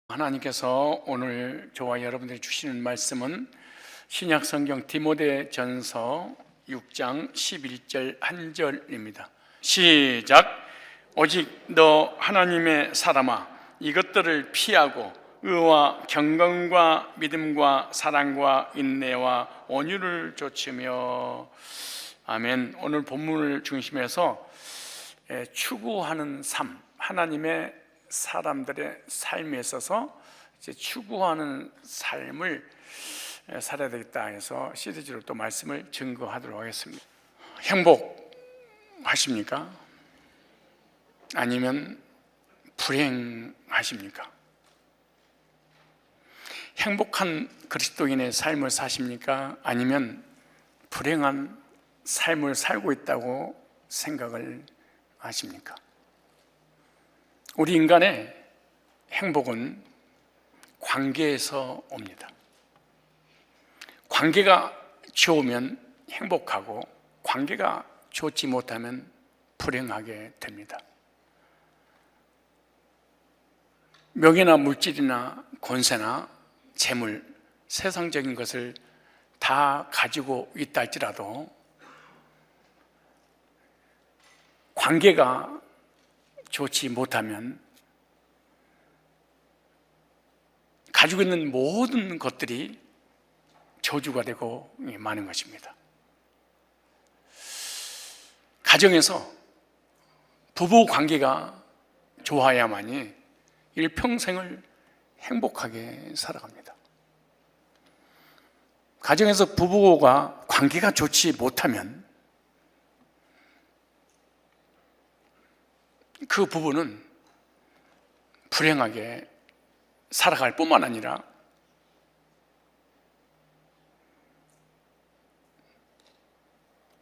하나님께서 오늘 저와 여러분들이 주시는 말씀은 신약성경 디모데전서 6장 11절 한 절입니다. 시작. 오직 너 하나님의 사람아, 이것들을 피하고 의와 경건과 믿음과 사랑과 인내와 온유를 좇으며. 아멘. 오늘 본문을 중심해서 추구하는 삶, 하나님의 사람들의 삶에 있어서 이제 추구하는 삶을 살아야 되겠다 해서 시리즈로 또 말씀을 증거하도록 하겠습니다. 행복하십니까? 아니면 불행하십니까? 행복한 그리스도인의 삶을 사십니까? 아니면 불행한 삶을 살고 있다고 생각을 하십니까? 우리 인간의 행복은 관계에서 옵니다. 관계가 좋으면 행복하고 관계가 좋지 못하면 불행하게 됩니다. 명예나 물질이나 권세나 재물, 세상적인 것을 다 가지고 있다 할지라도 관계가 좋지 못하면 가지고 있는 모든 것들이 저주가 되고 마는 것입니다. 가정에서 부부 관계가 좋아야만이 일평생을 행복하게 살아갑니다. 가정에서 부부가 관계가 좋지 못하면 그 부부는 불행하게 살아갈 뿐만 아니라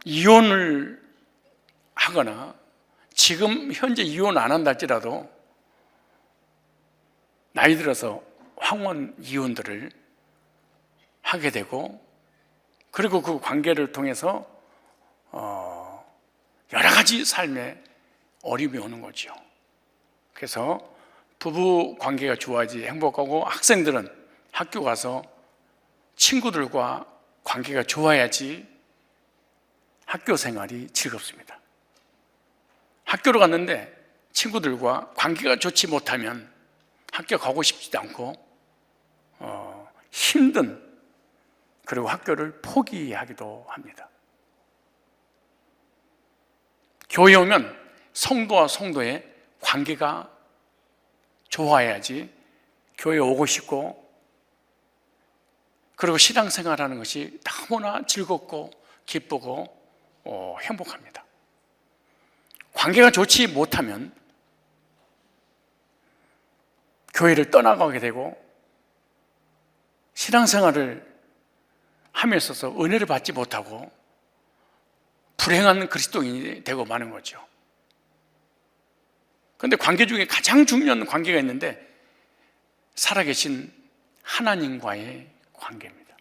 이혼을 하거나 지금 현재 이혼 안 한다 할지라도 나이 들어서 황혼 이혼들을 하게 되고, 그리고 그 관계를 통해서 여러 가지 삶에 어려움이 오는 거죠. 그래서 부부 관계가 좋아야지 행복하고, 학생들은 학교 가서 친구들과 관계가 좋아야지 학교 생활이 즐겁습니다. 학교로 갔는데 친구들과 관계가 좋지 못하면 학교 가고 싶지도 않고 힘든, 그리고 학교를 포기하기도 합니다. 교회 오면 성도와 성도의 관계가 좋아야지 교회에 오고 싶고, 그리고 신앙생활하는 것이 너무나 즐겁고 기쁘고 행복합니다. 관계가 좋지 못하면 교회를 떠나가게 되고 신앙생활을 함에 있어서 은혜를 받지 못하고 불행한 그리스도인이 되고 마는 거죠. 그런데 관계 중에 가장 중요한 관계가 있는데 살아계신 하나님과의 관계입니다.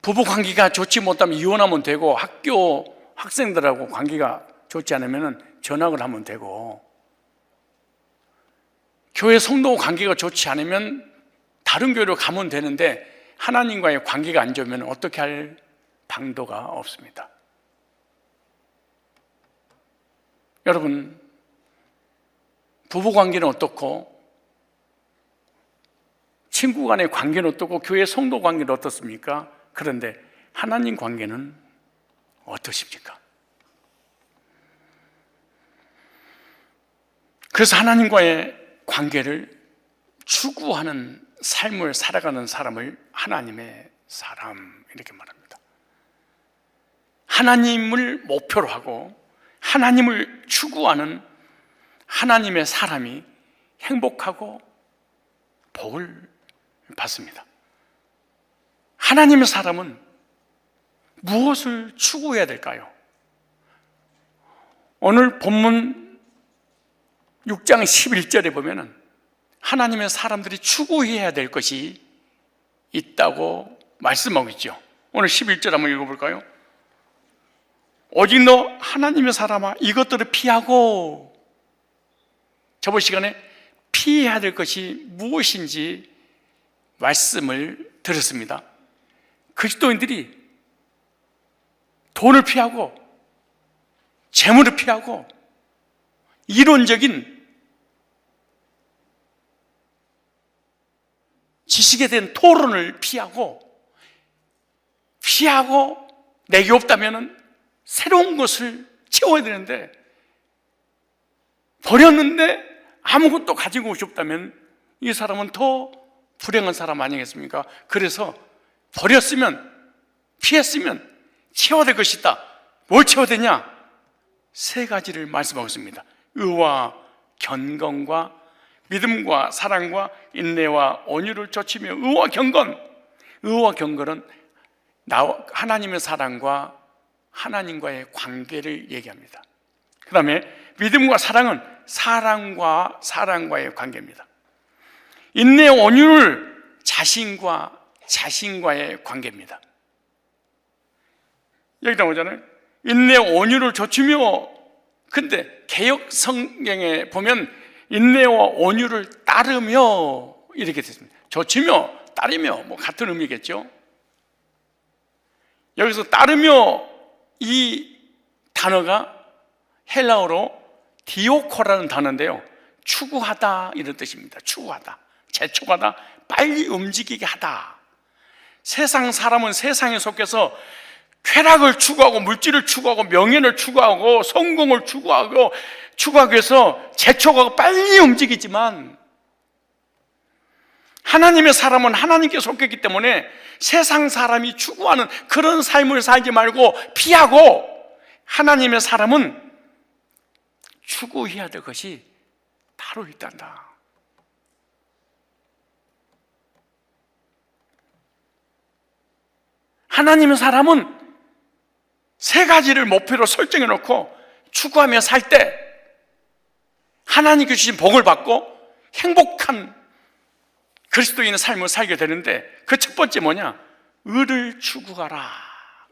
부부 관계가 좋지 못하면 이혼하면 되고, 학교 학생들하고 관계가 좋지 않으면 전학을 하면 되고, 교회 성도 관계가 좋지 않으면 다른 교회로 가면 되는데 하나님과의 관계가 안 좋으면 어떻게 할 방도가 없습니다. 여러분, 부부관계는 어떻고, 친구 간의 관계는 어떻고, 교회 성도 관계는 어떻습니까? 그런데 하나님 관계는 어떠십니까? 그래서 하나님과의 관계를 추구하는 삶을 살아가는 사람을 하나님의 사람, 이렇게 말합니다. 하나님을 목표로 하고 하나님을 추구하는 하나님의 사람이 행복하고 복을 받습니다. 하나님의 사람은 무엇을 추구해야 될까요? 오늘 본문 6장 11절에 보면은 하나님의 사람들이 추구해야 될 것이 있다고 말씀하고 있죠. 오늘 11절 한번 읽어볼까요? 오직 너 하나님의 사람아, 이것들을 피하고, 저번 시간에 피해야 될 것이 무엇인지 말씀을 드렸습니다. 그리스도인들이 돈을 피하고 재물을 피하고 이론적인 지식에 대한 토론을 피하고 내게 없다면 새로운 것을 채워야 되는데, 버렸는데 아무것도 가지고 오시 없다면 이 사람은 더 불행한 사람 아니겠습니까? 그래서 버렸으면, 피했으면 채워야 될 것이 있다. 뭘 채워야 되냐? 3가지를 말씀하고 있습니다. 의와 경건과 믿음과 사랑과 인내와 온유를 좇으며. 의와 경건은 하나님의 사랑과 하나님과의 관계를 얘기합니다. 그 다음에 믿음과 사랑은 사랑과 사랑과의 관계입니다. 인내와 온유를 자신과의 관계입니다. 여기 나오잖아요. 인내와 온유를 좇으며. 근데 개역 성경에 보면 인내와 온유를 따르며 이렇게 됐습니다. 좇으며, 따르며 뭐 같은 의미겠죠. 여기서 따르며, 이 단어가 헬라어로 디오코라는 단어인데요, 추구하다 이런 뜻입니다. 추구하다, 재촉하다, 빨리 움직이게 하다. 세상 사람은 세상에 속해서 쾌락을 추구하고 물질을 추구하고 명예를 추구하고 성공을 추구하기 위해서 재촉하고 빨리 움직이지만, 하나님의 사람은 하나님께 속했기 때문에 세상 사람이 추구하는 그런 삶을 살지 말고 피하고, 하나님의 사람은 추구해야 될 것이 따로 있단다. 하나님의 사람은 3가지를 목표로 설정해 놓고 추구하며 살 때 하나님께 주신 복을 받고 행복한 그리스도인의 삶을 살게 되는데, 그 첫 번째 뭐냐? 의를 추구하라.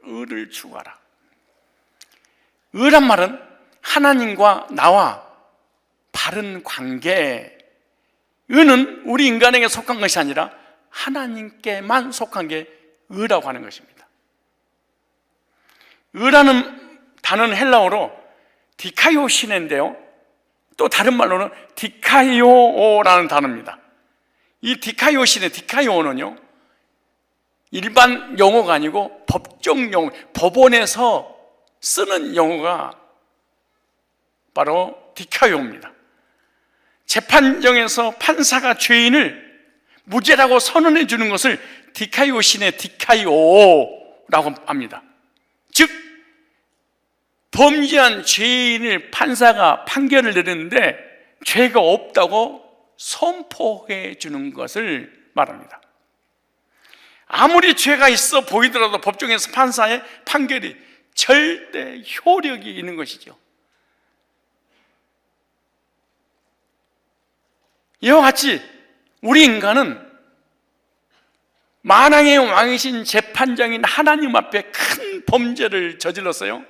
의를 추구하라. 의란 말은 하나님과 나와 바른 관계. 의는 우리 인간에게 속한 것이 아니라 하나님께만 속한 게 의라고 하는 것입니다. 의라는 단어는 헬라어로 디카이오시네인데요, 또 다른 말로는 디카이오라는 단어입니다. 이 디카이오시네, 디카이오는요, 일반 용어가 아니고 법정 용어, 법원에서 쓰는 용어가 바로 디카이오입니다. 재판정에서 판사가 죄인을 무죄라고 선언해 주는 것을 디카이오시네, 디카이오라고 합니다. 즉, 범죄한 죄인을 판사가 판결을 내리는데 죄가 없다고 선포해 주는 것을 말합니다. 아무리 죄가 있어 보이더라도 법정에서 판사의 판결이 절대 효력이 있는 것이죠. 이와 같이 우리 인간은 만왕의 왕이신 재판장인 하나님 앞에 큰 범죄를 저질렀어요.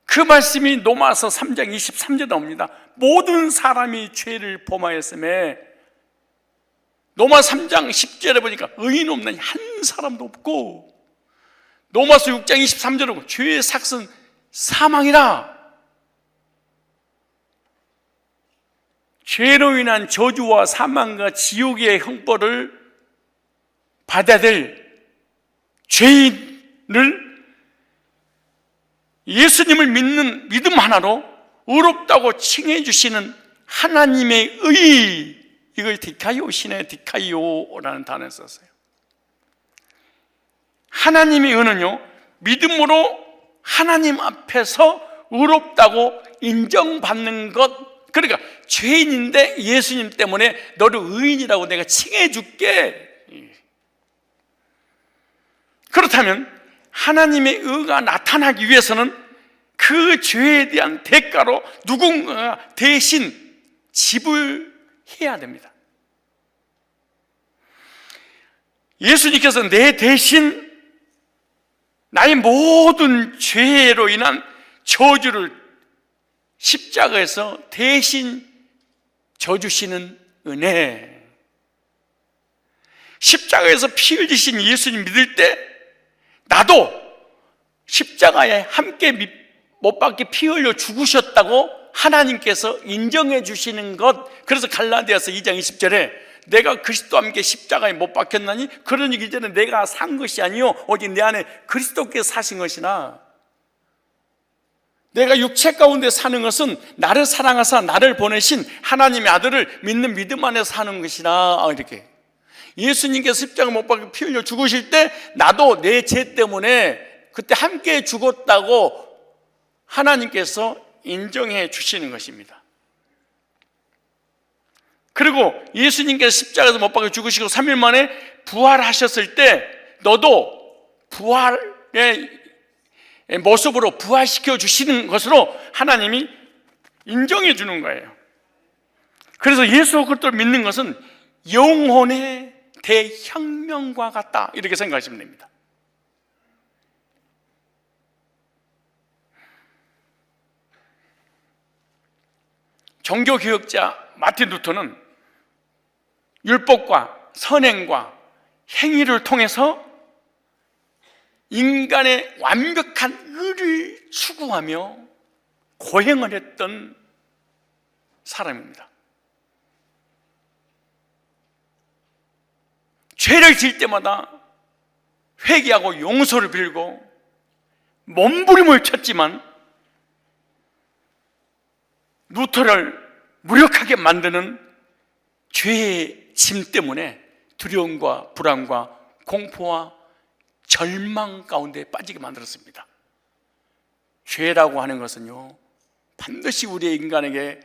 그 말씀이 로마서 3장 23절에 나옵니다. 모든 사람이 죄를 범하였음에, 로마 3장 10절에 보니까 의인 없는 한 사람도 없고, 로마서 6장 23절에 보면 죄의 삭은 사망이라. 죄로 인한 저주와 사망과 지옥의 형벌을 받아야 될 죄인을 예수님을 믿는 믿음 하나로 의롭다고 칭해 주시는 하나님의 의, 이걸 디카이오시네, 디카이오라는 단어를 썼어요. 하나님의 의는요, 믿음으로 하나님 앞에서 의롭다고 인정받는 것. 그러니까 죄인인데 예수님 때문에 너를 의인이라고 내가 칭해 줄게. 그렇다면 하나님의 의가 나타나기 위해서는 그 죄에 대한 대가로 누군가가 대신 지불해야 됩니다. 예수님께서 내 대신 나의 모든 죄로 인한 저주를 십자가에서 대신 져주시는 은혜, 십자가에서 피 흘리신 예수님 믿을 때 나도 십자가에 함께 못 박게 피 흘려 죽으셨다고 하나님께서 인정해 주시는 것. 그래서 갈라디아서 2장 20절에 내가 그리스도와 함께 십자가에 못 박혔나니 그러니 이제는 내가 산 것이 아니요 오직 내 안에 그리스도께서 사신 것이나, 내가 육체 가운데 사는 것은 나를 사랑하사 나를 보내신 하나님의 아들을 믿는 믿음 안에서 사는 것이나. 이렇게 예수님께서 십자가 못 박혀 피 흘려 죽으실 때 나도 내 죄 때문에 그때 함께 죽었다고 하나님께서 인정해 주시는 것입니다. 그리고 예수님께서 십자가에서 못 박혀 죽으시고 3일 만에 부활하셨을 때 너도 부활의 모습으로 부활시켜 주시는 것으로 하나님이 인정해 주는 거예요. 그래서 예수 그리스도를 믿는 것은 영혼의 대혁명과 같다, 이렇게 생각하시면 됩니다. 종교개혁자 마틴 루터는 율법과 선행과 행위를 통해서 인간의 완벽한 의를 추구하며 고행을 했던 사람입니다. 죄를 지을 때마다 회개하고 용서를 빌고 몸부림을 쳤지만 루터를 무력하게 만드는 죄의 짐 때문에 두려움과 불안과 공포와 절망 가운데 빠지게 만들었습니다. 죄라고 하는 것은요, 반드시 우리의 인간에게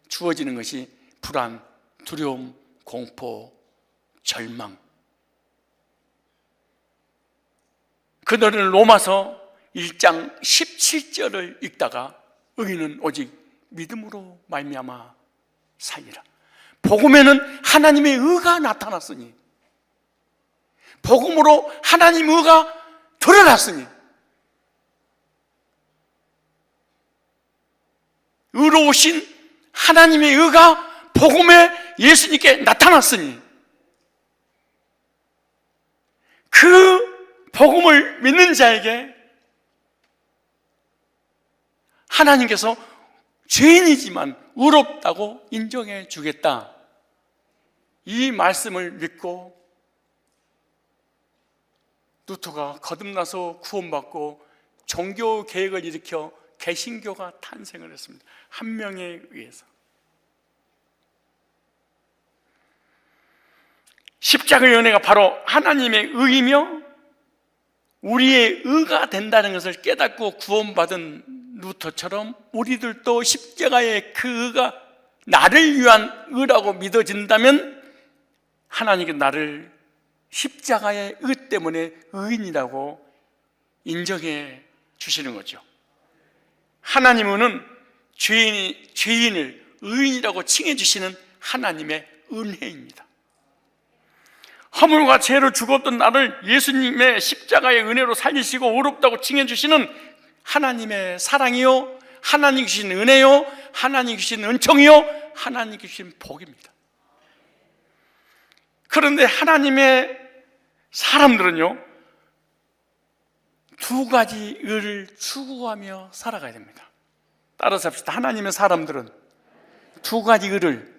주어지는 것이 불안, 두려움, 공포, 절망. 그들은 로마서 1장 17절을 읽다가 의인은 오직 믿음으로 말미암아 살리라. 복음에는 하나님의 의가 나타났으니, 복음으로 하나님의 의가 드러났으니, 의로우신 하나님의 의가 복음에 예수님께 나타났으니 그 복음을 믿는 자에게 하나님께서 죄인이지만 의롭다고 인정해 주겠다, 이 말씀을 믿고 루터가 거듭나서 구원받고 종교 개혁을 일으켜 개신교가 탄생을 했습니다. 한 명에 의해서. 십자가의 은혜가 바로 하나님의 의이며 우리의 의가 된다는 것을 깨닫고 구원받은 루터처럼 우리들도 십자가의 그 의가 나를 위한 의라고 믿어진다면 하나님께 나를 십자가의 의 때문에 의인이라고 인정해 주시는 거죠. 하나님은 죄인을 의인이라고 칭해 주시는 하나님의 은혜입니다. 허물과 죄로 죽었던 나를 예수님의 십자가의 은혜로 살리시고 의롭다고 칭해 주시는 하나님의 사랑이요, 하나님 주신 은혜요, 하나님 주신 은총이요, 하나님 주신 복입니다. 그런데 하나님의 사람들은요, 두 가지 의를 추구하며 살아가야 됩니다. 따라서 합시다. 하나님의 사람들은 두 가지 의를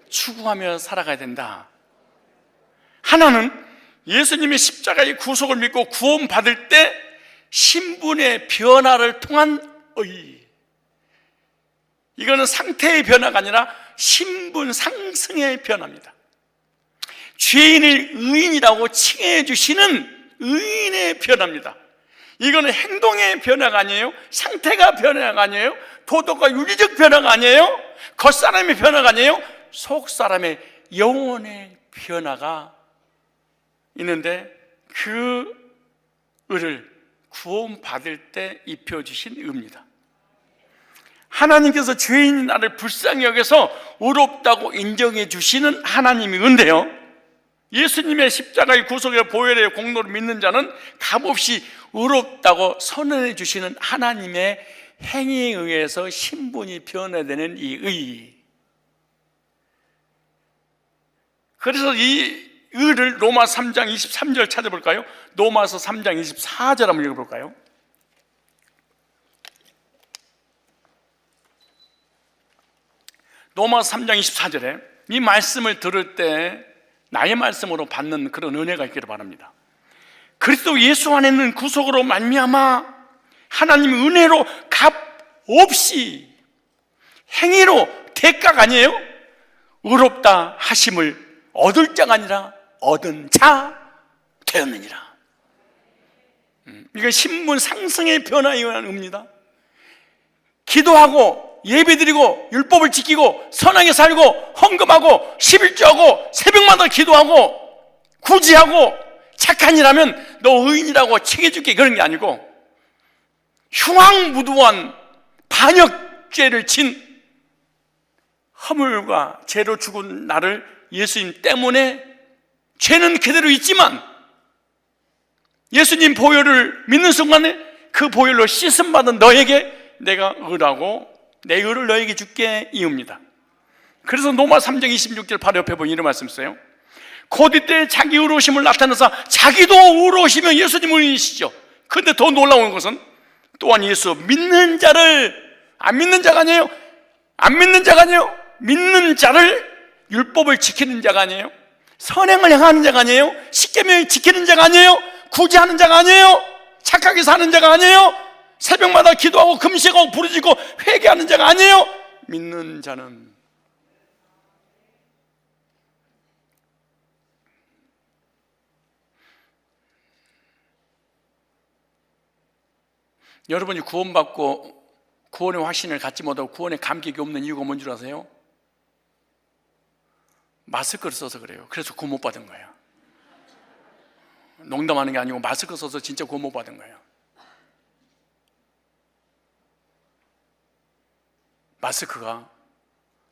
추구하며 살아가야 된다. 하나는 예수님의 십자가의 구속을 믿고 구원받을 때 신분의 변화를 통한 의. 이거는 상태의 변화가 아니라 신분 상승의 변화입니다. 죄인을 의인이라고 칭해 주시는 의인의 변화입니다. 이거는 행동의 변화가 아니에요. 상태가 변화가 아니에요. 도덕과 윤리적 변화가 아니에요. 겉사람의 변화가 아니에요. 속사람의 영혼의 변화가 있는데 그 의를 구원받을 때 입혀주신 의입니다. 하나님께서 죄인인 나를 불쌍히 여겨서 의롭다고 인정해 주시는 하나님의 은혜요, 예수님의 십자가의 구속의 보혈의 공로를 믿는 자는 값없이 의롭다고 선언해 주시는 하나님의 행위에 의해서 신분이 변화되는 이 의. 그래서 이 의를 로마 3장 23절 찾아볼까요? 로마서 3장 24절 한번 읽어볼까요? 로마서 3장 24절에 이 말씀을 들을 때 나의 말씀으로 받는 그런 은혜가 있기를 바랍니다. 그리스도 예수 안에 있는 구속으로 말미암아 하나님 은혜로 값 없이 행위로 대가가 아니에요? 의롭다 하심을 얻을 자가 아니라 얻은 자 되었느니라. 이건 신분 상승의 변화에 의한 의미입니다. 기도하고 예배드리고 율법을 지키고 선하게 살고 헌금하고 11조하고 새벽마다 기도하고 구제하고 착한 일하면 너 의인이라고 챙겨줄게, 그런 게 아니고 흉악무도한 반역죄를 진 허물과 죄로 죽은 나를 예수님 때문에 죄는 그대로 있지만 예수님 보혈을 믿는 순간에 그 보혈로 씻음받은 너에게 내가 의라고 내 의를 너에게 줄게, 이옵니다. 그래서 로마 3장 26절 바로 옆에 보면 이런 말씀 있어요. 곧 이때 자기 의로우심을 나타내사 자기도 의로우시면 예수님 의인이시죠. 그런데 더 놀라운 것은 또한 예수 믿는 자를, 안 믿는 자가 아니에요. 안 믿는 자가 아니에요. 믿는 자를 율법을 지키는 자가 아니에요. 선행을 행하는 자가 아니에요. 십계명을 지키는 자가 아니에요. 구제하는 자가 아니에요. 착하게 사는 자가 아니에요. 새벽마다 기도하고 금식하고 부르짖고 회개하는 자가 아니에요. 믿는 자는. 여러분이 구원받고 구원의 확신을 갖지 못하고 구원의 감격이 없는 이유가 뭔 줄 아세요? 마스크를 써서 그래요. 그래서 구원 못 받은 거예요. 농담하는 게 아니고 마스크 써서 진짜 구원 못 받은 거예요. 마스크가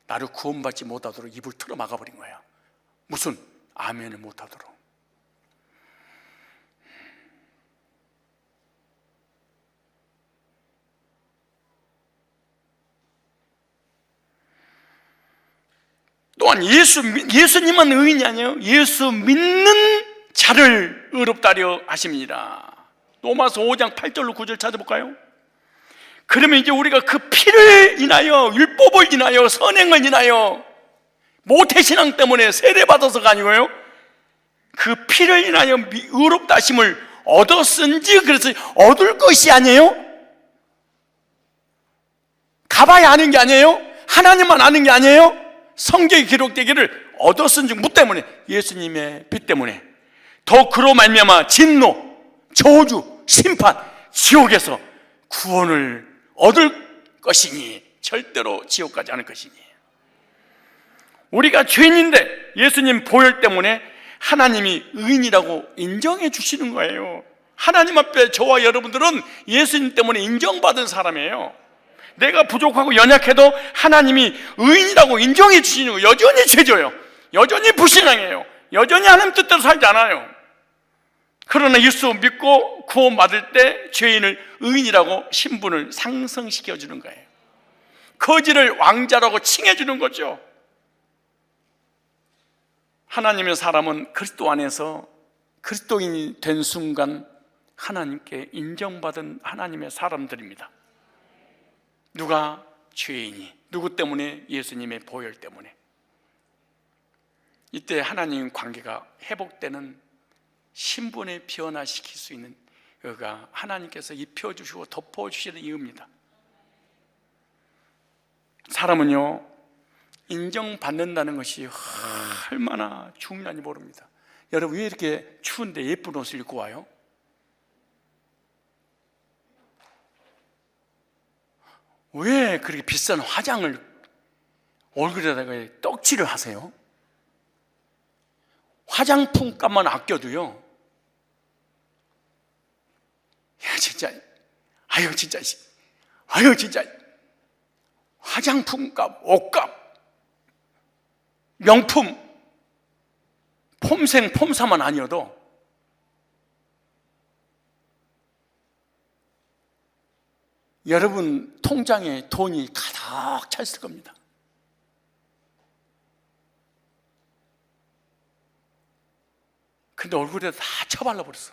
나를 구원받지 못하도록 입을 틀어 막아버린 거야. 무슨? 아멘을 못하도록. 또한 예수님은 의인이 아니에요. 예수 믿는 자를 의롭다려 하십니다. 로마서 5장 8절로 9절 찾아볼까요? 그러면 이제 우리가 그 피를 인하여, 율법을 인하여, 선행을 인하여, 모태신앙 때문에 세례받아서가 아니고요, 그 피를 인하여 의롭다 하심을 얻었은지, 그래서 얻을 것이 아니에요? 가봐야 아는 게 아니에요? 하나님만 아는 게 아니에요? 성경에 기록되기를 얻었은지, 뭐 때문에? 예수님의 피 때문에. 더 그로 말미암아 진노, 저주, 심판, 지옥에서 구원을 얻을 것이니 절대로 지옥 가지 않을 것이니. 우리가 죄인인데 예수님 보혈 때문에 하나님이 의인이라고 인정해 주시는 거예요. 하나님 앞에 저와 여러분들은 예수님 때문에 인정받은 사람이에요. 내가 부족하고 연약해도 하나님이 의인이라고 인정해 주시는 거예요. 여전히 죄져요. 여전히 불신앙해요. 여전히 하나님 뜻대로 살지 않아요. 그러나 예수 믿고 구원받을 때 죄인을 의인이라고 신분을 상승시켜 주는 거예요. 거지를 왕자라고 칭해 주는 거죠. 하나님의 사람은 그리스도 안에서 그리스도인이 된 순간 하나님께 인정받은 하나님의 사람들입니다. 누가? 죄인이. 누구 때문에? 예수님의 보혈 때문에. 이때 하나님 관계가 회복되는 신분을 변화시킬 수 있는 그가 하나님께서 입혀주시고 덮어주시는 이유입니다. 사람은요, 인정받는다는 것이 얼마나 중요한지 모릅니다. 여러분, 왜 이렇게 추운데 예쁜 옷을 입고 와요? 왜 그렇게 비싼 화장을 얼굴에다가 떡칠을 하세요? 화장품 값만 아껴도요, 야 진짜, 아유 진짜 화장품 값, 옷값, 명품, 폼생 폼사만 아니어도 여러분 통장에 돈이 가득 차 있을 겁니다. 근데 얼굴에 다 처발라 버렸어.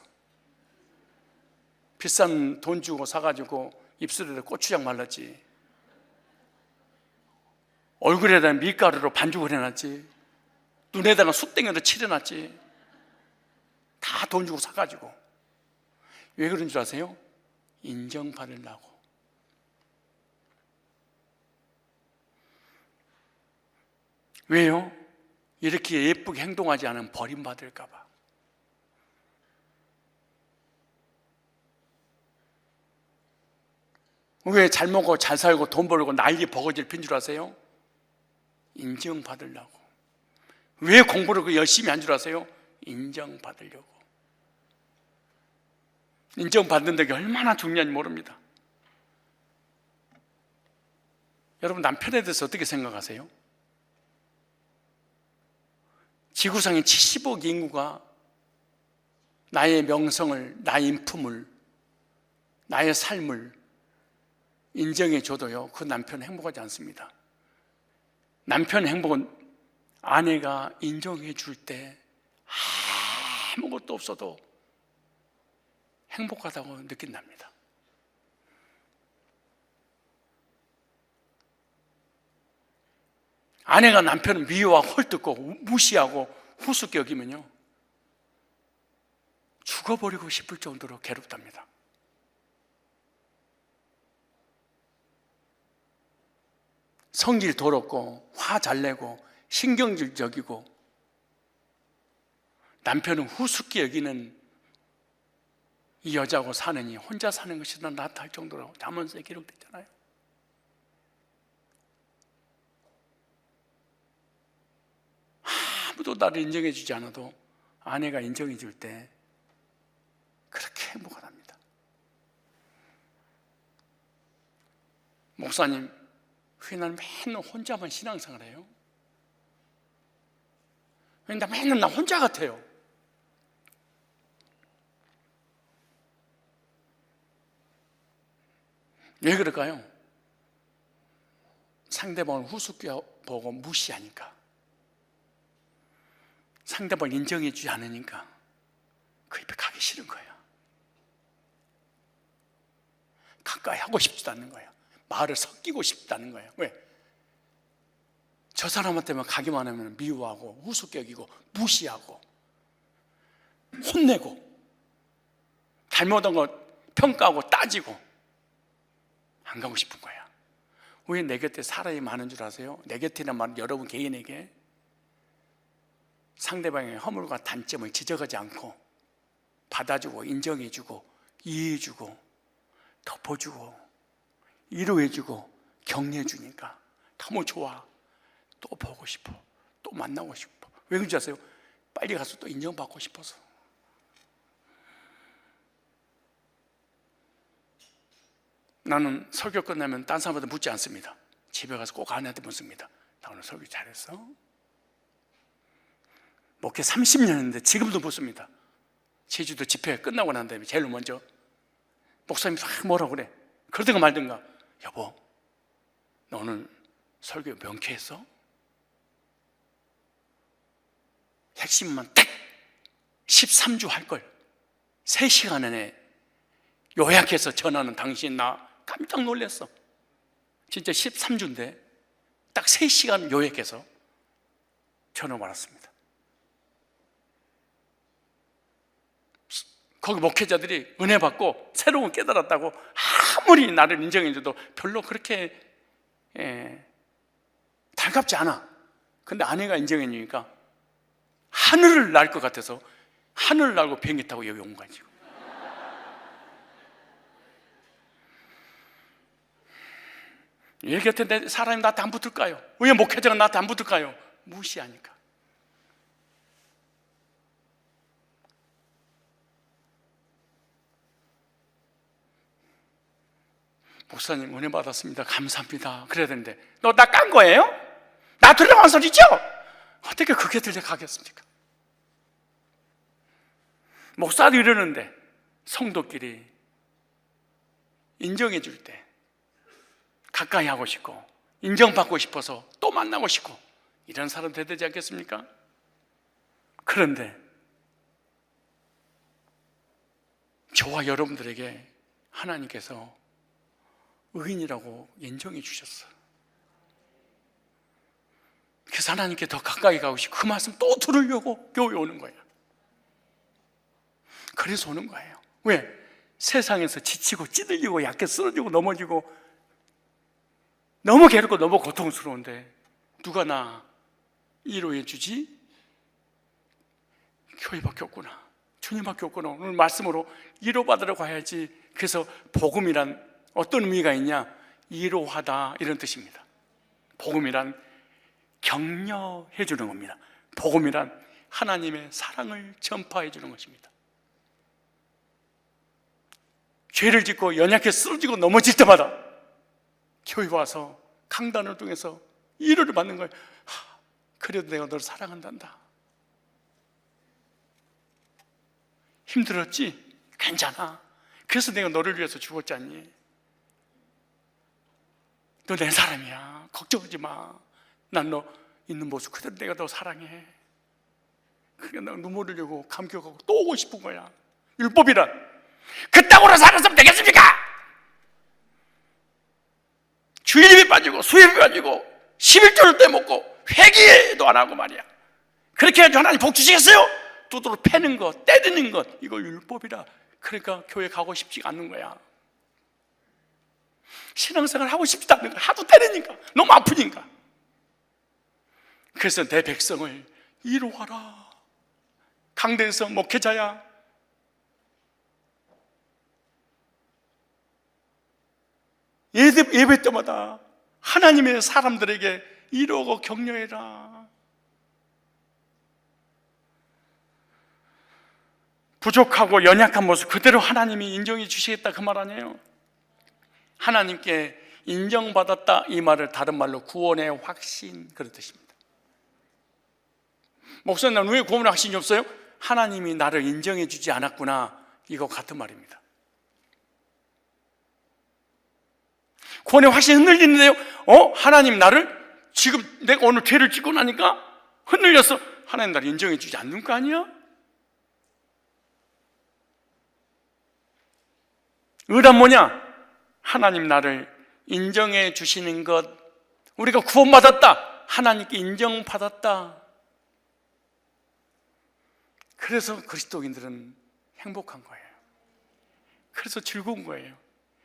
비싼 돈 주고 사가지고 입술에다 고추장 말랐지, 얼굴에다 밀가루로 반죽을 해놨지, 눈에다가 숯땡이로 칠해놨지. 다 돈 주고 사가지고. 왜 그런 줄 아세요? 인정받으려고. 왜요? 이렇게 예쁘게 행동하지 않으면 버림받을까 봐. 왜 잘 먹고 잘 살고 돈 벌고 난리 버거지를 핀 줄 아세요? 인정받으려고. 왜 공부를 그 열심히 한 줄 아세요? 인정받으려고. 인정받는 게 얼마나 중요한지 모릅니다. 여러분 남편에 대해서 어떻게 생각하세요? 지구상의 70억 인구가 나의 명성을, 나의 인품을, 나의 삶을 인정해 줘도요, 그 남편은 행복하지 않습니다. 남편 행복은 아내가 인정해 줄 때 아무것도 없어도 행복하다고 느낀답니다. 아내가 남편을 미워하고 헐뜯고 무시하고 후숙 여기면요, 죽어버리고 싶을 정도로 괴롭답니다. 성질 더럽고 화 잘 내고 신경질적이고 남편은 후숙히 여기는 이 여자하고 사느니 혼자 사는 것이 더 낫다 할 정도로 잠언서에 기록됐잖아요. 아무도 나를 인정해 주지 않아도 아내가 인정해 줄 때 그렇게 행복하답니다. 목사님, 왜 나는 맨날 혼자만 신앙생활 해요? 왜 나 맨날 나 혼자 같아요? 왜 그럴까요? 상대방을 우습게 보고 무시하니까, 상대방을 인정해 주지 않으니까 그 옆에 가기 싫은 거예요. 가까이 하고 싶지도 않는 거예요. 말을 섞이고 싶다는 거예요. 왜? 저 사람한테만 가기만 하면 미워하고 우습게 여기고 무시하고 혼내고 잘못한 거 평가하고 따지고 안 가고 싶은 거야. 왜 내 곁에 사람이 많은 줄 아세요? 내 곁이란 말은 여러분 개인에게 상대방의 허물과 단점을 지적하지 않고 받아주고 인정해주고 이해해주고 덮어주고 위로해주고 격려해주니까 너무 좋아. 또 보고 싶어. 또 만나고 싶어. 왜 그런지 아세요? 빨리 가서 또 인정받고 싶어서. 나는 설교 끝나면 딴 사람한테 묻지 않습니다. 집에 가서 꼭 아내한테 묻습니다. 나 오늘 설교 잘했어? 목회 30년 했는데 지금도 묻습니다. 제주도 집회 끝나고 난 다음에 제일 먼저 목사님이 뭐라고 그래? 그러든가 말든가. 여보, 너 오늘 설교 명쾌했어? 핵심만 딱 13주 할걸 3시간 안에 요약해서 전하는 당신 나 깜짝 놀랐어. 진짜 13주인데 딱 3시간 요약해서 전화 받았습니다. 거기 목회자들이 은혜 받고 새로운 깨달았다고 아무리 나를 인정해줘도 별로 그렇게 달갑지 않아. 근데 아내가 인정해 주니까 하늘을 날 것 같아서 하늘을 날고 비행기 타고 여기 온 거야 지금. 왜 곁에 사람이 나한테 안 붙을까요? 왜 목회자가 나한테 안 붙을까요? 무시하니까. 목사님 은혜 받았습니다. 감사합니다. 그래야 되는데 너 나 깐 거예요? 나 들어간 소리죠? 어떻게 그게 들려가겠습니까? 목사도 이러는데 성도끼리 인정해 줄 때 가까이 하고 싶고 인정받고 싶어서 또 만나고 싶고 이런 사람 돼야 되지 않겠습니까? 그런데 저와 여러분들에게 하나님께서 의인이라고 인정해 주셨어. 그래서 하나님께 더 가까이 가고 싶고 그 말씀 또 들으려고 교회 오는 거예요. 그래서 오는 거예요. 왜? 세상에서 지치고 찌들리고 약해 쓰러지고 넘어지고 너무 괴롭고 너무 고통스러운데 누가 나 위로해 주지? 교회밖에 없구나, 주님밖에 없구나. 오늘 말씀으로 위로받으러 가야지. 그래서 복음이란 어떤 의미가 있냐? 위로하다 이런 뜻입니다. 복음이란 격려해 주는 겁니다. 복음이란 하나님의 사랑을 전파해 주는 것입니다. 죄를 짓고 연약해 쓰러지고 넘어질 때마다 교회 와서 강단을 통해서 위로를 받는 거예요. 그래도 내가 너를 사랑한단다. 힘들었지? 괜찮아. 그래서 내가 너를 위해서 죽었지 않니? 너 내 사람이야. 걱정하지 마. 난 너 있는 모습 그대로 내가 너 사랑해. 그러니까 내가 눈물 흘리고 감격하고 또 오고 싶은 거야. 율법이란 그따구로 살았으면 되겠습니까? 주일에 빠지고 수요일에 빠지고 11조를 떼먹고 회개도 안 하고 말이야. 그렇게 해야지 하나님 복 주시겠어요? 두드러 패는 것, 때리는 것, 이걸 율법이라. 그러니까 교회 가고 싶지가 않는 거야. 신앙생활 하고 싶지도 않는 거야. 하도 때리니까, 너무 아프니까. 그래서 내 백성을 위로하라. 강대에서 목회자야, 예배 때마다 하나님의 사람들에게 위로하고 격려해라. 부족하고 연약한 모습 그대로 하나님이 인정해 주시겠다 그 말 아니에요? 하나님께 인정받았다 이 말을 다른 말로 구원의 확신 그런 뜻입니다. 목사님, 나는 왜 구원의 확신이 없어요? 하나님이 나를 인정해 주지 않았구나, 이거 같은 말입니다. 구원의 확신이 흔들리는데요. 하나님 나를, 지금 내가 오늘 죄를 짓고 나니까 흔들렸어. 하나님 나를 인정해 주지 않는 거 아니야? 의란 뭐냐? 하나님 나를 인정해 주시는 것. 우리가 구원받았다, 하나님께 인정받았다. 그래서 그리스도인들은 행복한 거예요. 그래서 즐거운 거예요.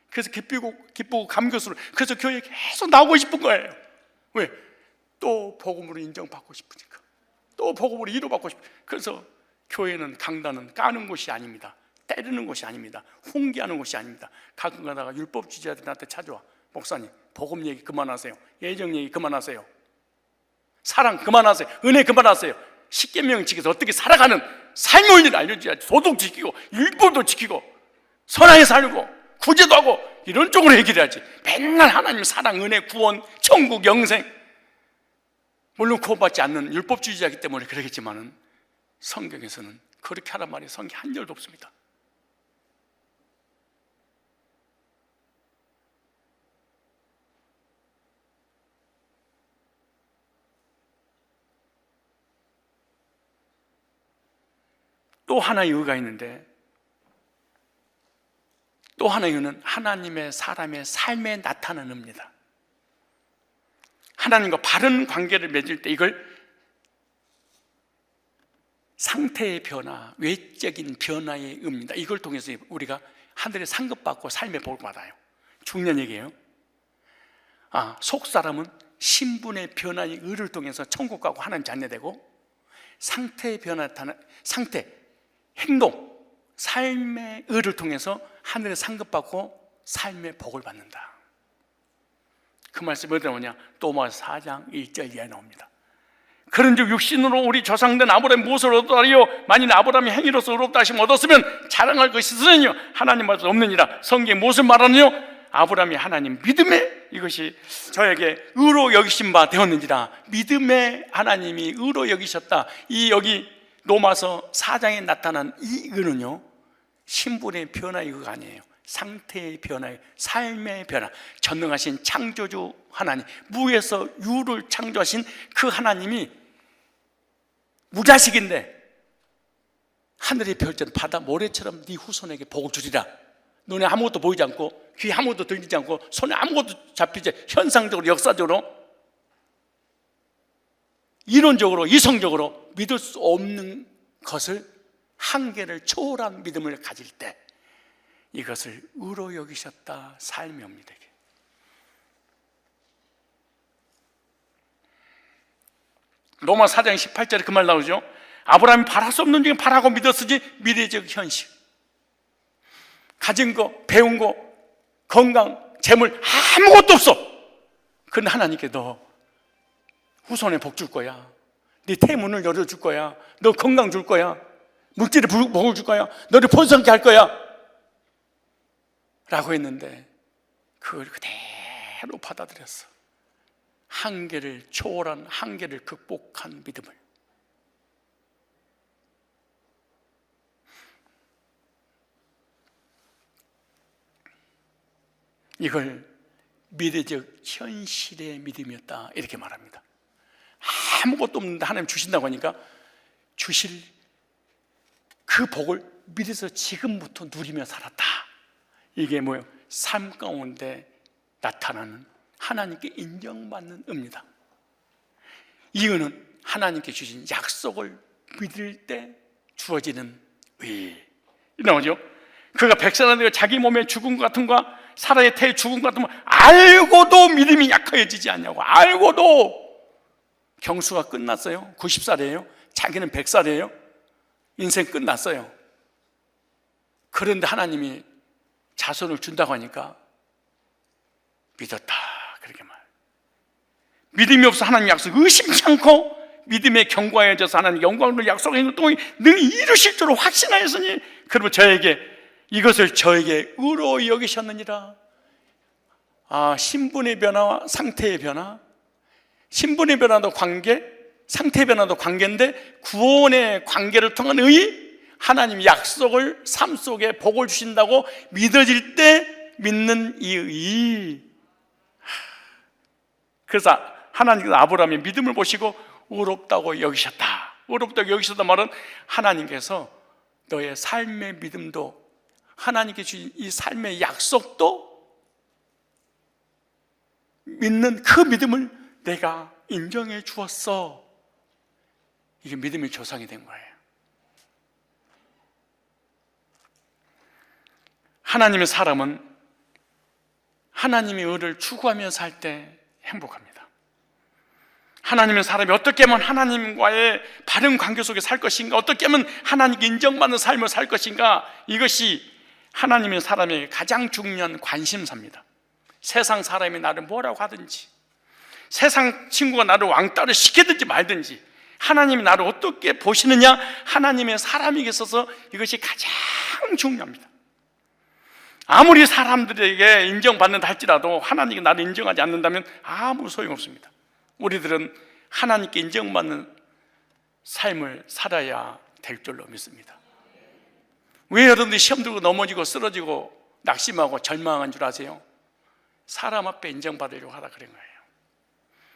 그래서 기쁘고 감격스러워. 그래서 교회에 계속 나오고 싶은 거예요. 왜? 또 복음으로 인정받고 싶으니까, 또 복음으로 위로받고 싶으니까. 그래서 교회는, 강단은 까는 곳이 아닙니다. 때리는 곳이 아닙니다. 훈계하는 곳이 아닙니다. 가끔 가다가 율법주의자들이 나한테 찾아와. 목사님, 복음 얘기 그만하세요. 예정 얘기 그만하세요. 사랑 그만하세요. 은혜 그만하세요. 십계명 지켜서 어떻게 살아가는 삶의 일 알려줘야지. 도덕 지키고 율법도 지키고 선하게 살고 구제도 하고 이런 쪽으로 해결해야지. 맨날 하나님 사랑, 은혜, 구원, 천국, 영생. 물론 구원받지 않는 율법주의자이기 때문에 그러겠지만은 성경에서는 그렇게 하란 말이 성경 한 절도 없습니다. 또 하나의 이유가 있는데, 또 하나의 이유는 하나님의 사람의 삶에 나타나는 의미입니다. 하나님과 바른 관계를 맺을 때 이걸 상태의 변화, 외적인 변화의 의미입니다. 이걸 통해서 우리가 하늘에 상급받고 삶의 복을 받아요. 중요한 얘기예요. 속사람은 신분의 변화의 의를 통해서 천국 가고 하나님 자녀되고, 상태의 변화, 상태, 행동, 삶의 의를 통해서 하늘에 상급받고 삶의 복을 받는다. 그 말씀이 어디 나오냐? 또마스 4장 1절 이하에 나옵니다. 그런즉 육신으로 우리 조상된 아브라함이 무엇을 얻었다리요? 만일 아브라함이 행위로서 의롭다 하심을 얻었으면 자랑할 것이 있으니요 하나님 말씀 없느니라. 성경에 무엇을 말하느뇨? 아브라함이 하나님 믿음에 이것이 저에게 의로 여기신 바 되었는지라. 믿음에 하나님이 의로 여기셨다. 이 여기 로마서 4장에 나타난 이 의는요, 신분의 변화의 의가 아니에요. 상태의 변화, 삶의 변화, 전능하신 창조주 하나님, 무에서 유를 창조하신 그 하나님이 무자식인데 하늘의 별전 바다 모래처럼 네 후손에게 복을 주리라. 눈에 아무것도 보이지 않고 귀에 아무것도 들리지 않고 손에 아무것도 잡히지, 현상적으로 역사적으로 이론적으로 이성적으로 믿을 수 없는 것을 한계를 초월한 믿음을 가질 때 이것을 의로 여기셨다, 삶이 옵니다. 로마 4장 18절에 그 말 나오죠. 아브라함이 바랄 수 없는 중에 바라고 믿었으니 미래적 현실, 가진 거, 배운 거, 건강, 재물 아무것도 없어. 그런데 하나님께 너 후손에 복 줄 거야, 네 태문을 열어줄 거야, 너 건강 줄 거야, 물질의 복을 줄 거야, 너를 번성케 할 거야 라고 했는데 그걸 그대로 받아들였어. 한계를 초월한, 한계를 극복한 믿음을. 이걸 미래적 현실의 믿음이었다 이렇게 말합니다. 아무것도 없는데 하나님 주신다고 하니까 주실 그 복을 미래에서 지금부터 누리며 살았다. 이게 뭐예요? 삶 가운데 나타나는 하나님께 인정받는 의입니다. 이 의는 하나님께 주신 약속을 믿을 때 주어지는 의. 나오죠? 그가 백살하는 자기 몸의 죽음 같은 거, 사라의 태의 죽음 같은 거 알고도 믿음이 약해지지 않냐고. 알고도. 경수가 끝났어요. 90살이에요. 자기는 100살이에요. 인생 끝났어요. 그런데 하나님이 자손을 준다고 하니까 믿었다 그렇게 말. 믿음이 없어 하나님 약속 의심치 않고 믿음의 경과에 져서 하나님 영광을 약속한 것 동안 능히 이루실 줄로 확신하였으니 그러면 이것을 저에게 의로 여기셨느니라. 신분의 변화와 상태의 변화, 신분의 변화도 관계, 상태의 변화도 관계인데 구원의 관계를 통한 의, 하나님 약속을 삶 속에 복을 주신다고 믿어질 때 믿는 이 의. 그래서 하나님께서 아브라함의 믿음을 보시고 의롭다고 여기셨다. 의롭다고 여기셨다 말은 하나님께서 너의 삶의 믿음도, 하나님께 주신 이 삶의 약속도 믿는 그 믿음을 내가 인정해 주었어. 이게 믿음의 조상이 된 거예요. 하나님의 사람은 하나님의 의를 추구하며 살 때 행복합니다. 하나님의 사람이 어떻게 하면 하나님과의 바른 관계 속에 살 것인가, 어떻게 하면 하나님께 인정받는 삶을 살 것인가, 이것이 하나님의 사람에게 가장 중요한 관심사입니다. 세상 사람이 나를 뭐라고 하든지, 세상 친구가 나를 왕따를 시키든지 말든지, 하나님이 나를 어떻게 보시느냐, 하나님의 사람에게 있어서 이것이 가장 중요합니다. 아무리 사람들에게 인정받는다 할지라도 하나님이 나를 인정하지 않는다면 아무 소용없습니다. 우리들은 하나님께 인정받는 삶을 살아야 될 줄로 믿습니다. 왜 여러분들이 시험 들고 넘어지고 쓰러지고 낙심하고 절망한 줄 아세요? 사람 앞에 인정받으려고 하다 그런 거예요.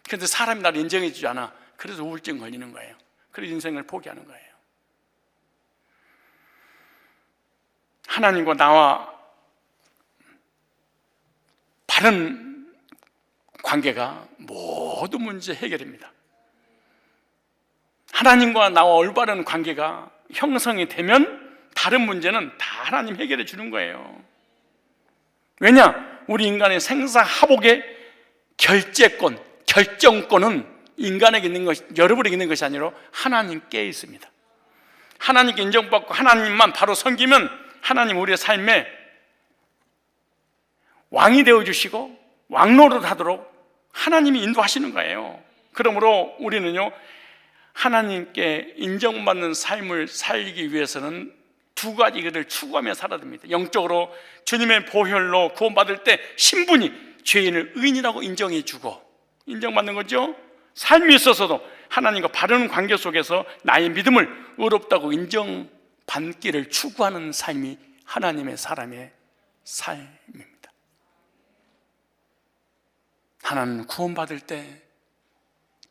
그런데 사람이 나를 인정해 주지 않아. 그래서 우울증 걸리는 거예요. 그래서 인생을 포기하는 거예요. 하나님과 나와 바른 관계가 모든 문제 해결입니다. 하나님과 나와 올바른 관계가 형성이 되면 다른 문제는 다 하나님 해결해 주는 거예요. 왜냐? 우리 인간의 생사하복의 결재권, 결정권은 인간에게 있는 것이, 여러분에게 있는 것이 아니라 하나님께 있습니다. 하나님께 인정받고 하나님만 바로 섬기면 하나님 우리의 삶에 왕이 되어주시고 왕노릇 하도록 하나님이 인도하시는 거예요. 그러므로 우리는요, 하나님께 인정받는 삶을 살기 위해서는 두 가지 것을 추구하며 살아야 됩니다. 영적으로 주님의 보혈로 구원받을 때 신분이 죄인을 의인이라고 인정해 주고, 인정받는 거죠. 삶이 있어서도 하나님과 바른 관계 속에서 나의 믿음을 의롭다고 인정받기를 추구하는 삶이 하나님의 사람의 삶입니다. 하나는 구원받을 때,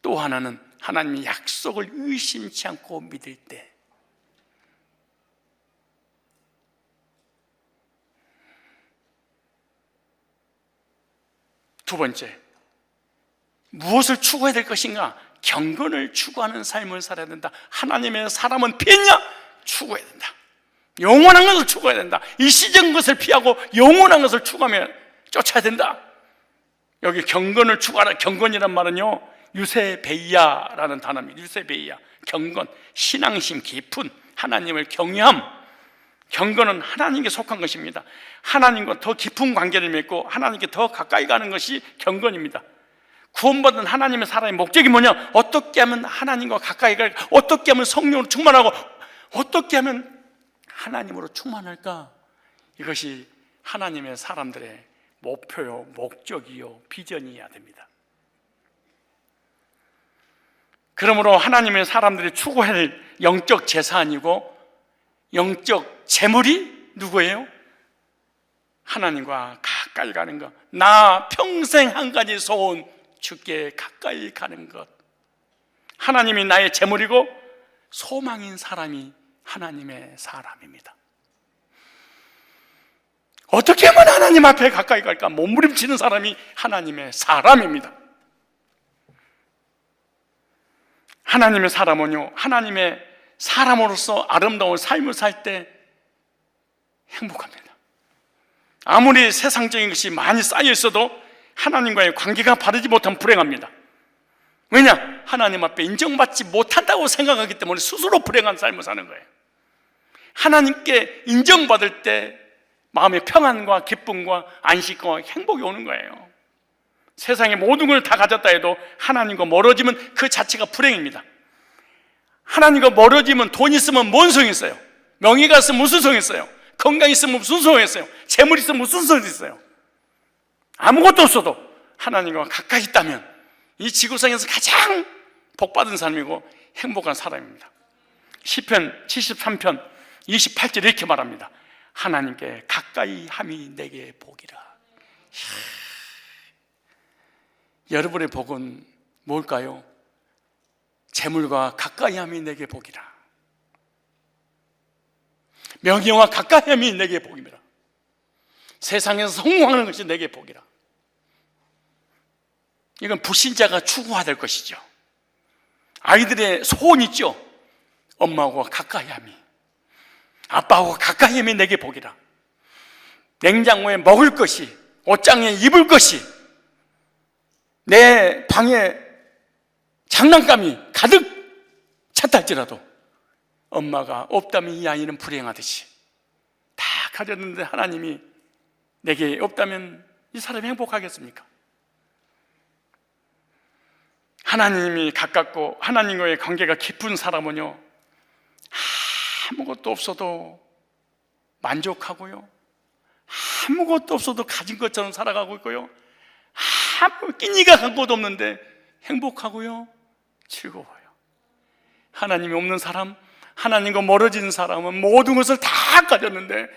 또 하나는 하나님의 약속을 의심치 않고 믿을 때, 두 번째, 무엇을 추구해야 될 것인가? 경건을 추구하는 삶을 살아야 된다. 하나님의 사람은 피했냐? 추구해야 된다. 영원한 것을 추구해야 된다. 일시적인 것을 피하고 영원한 것을 추구하며 쫓아야 된다. 여기 경건을 추구하라. 경건이란 말은요, 유세베이야라는 단어입니다. 유세베이야, 경건, 신앙심 깊은 하나님을 경외함. 경건은 하나님께 속한 것입니다. 하나님과 더 깊은 관계를 맺고 하나님께 더 가까이 가는 것이 경건입니다. 구원받은 하나님의 사람의 목적이 뭐냐? 어떻게 하면 하나님과 가까이 갈까? 어떻게 하면 성령으로 충만하고 어떻게 하면 하나님으로 충만할까? 이것이 하나님의 사람들의 목표요, 목적이요, 비전이어야 됩니다. 그러므로 하나님의 사람들이 추구해야 할 영적 재산이고 영적 재물이 누구예요? 하나님과 가까이 가는 것. 나 평생 한 가지 소원, 주께 가까이 가는 것. 하나님이 나의 재물이고 소망인 사람이 하나님의 사람입니다. 어떻게 하면 하나님 앞에 가까이 갈까? 몸부림치는 사람이 하나님의 사람입니다. 하나님의 사람은요, 하나님의 사람으로서 아름다운 삶을 살 때 행복합니다. 아무리 세상적인 것이 많이 쌓여 있어도 하나님과의 관계가 바르지 못하면 불행합니다. 왜냐? 하나님 앞에 인정받지 못한다고 생각하기 때문에 스스로 불행한 삶을 사는 거예요. 하나님께 인정받을 때 마음의 평안과 기쁨과 안식과 행복이 오는 거예요. 세상의 모든 걸 다 가졌다 해도 하나님과 멀어지면 그 자체가 불행입니다. 하나님과 멀어지면 돈 있으면 뭔 소용이 있어요? 명예가 있으면 무슨 소용이 있어요? 건강 있으면 무슨 소용이 있어요? 재물 있으면 무슨 소용이 있어요? 아무것도 없어도 하나님과 가까이 있다면 이 지구상에서 가장 복받은 삶이고 행복한 사람입니다. 시편 73편 28절 이렇게 말합니다. 하나님께 가까이 함이 내게 복이라. 여러분의 복은 뭘까요? 재물과 가까이 함이 내게 복이라. 명예와 가까이 함이 내게 복입니다. 세상에서 성공하는 것이 내게 복이라. 이건 불신자가 추구해야 될 것이죠. 아이들의 소원 있죠. 엄마하고 가까이 함이, 아빠하고 가까이 함이 내게 복이라. 냉장고에 먹을 것이, 옷장에 입을 것이, 내 방에 장난감이 가득 찼달지라도 엄마가 없다면 이 아이는 불행하듯이 다 가졌는데 하나님이 내게 없다면 이 사람이 행복하겠습니까? 하나님이 가깝고 하나님과의 관계가 깊은 사람은요, 아무것도 없어도 만족하고요, 아무것도 없어도 가진 것처럼 살아가고 있고요, 아무 끼니가 간 것도 없는데 행복하고요, 즐거워요. 하나님이 없는 사람, 하나님과 멀어진 사람은 모든 것을 다 가졌는데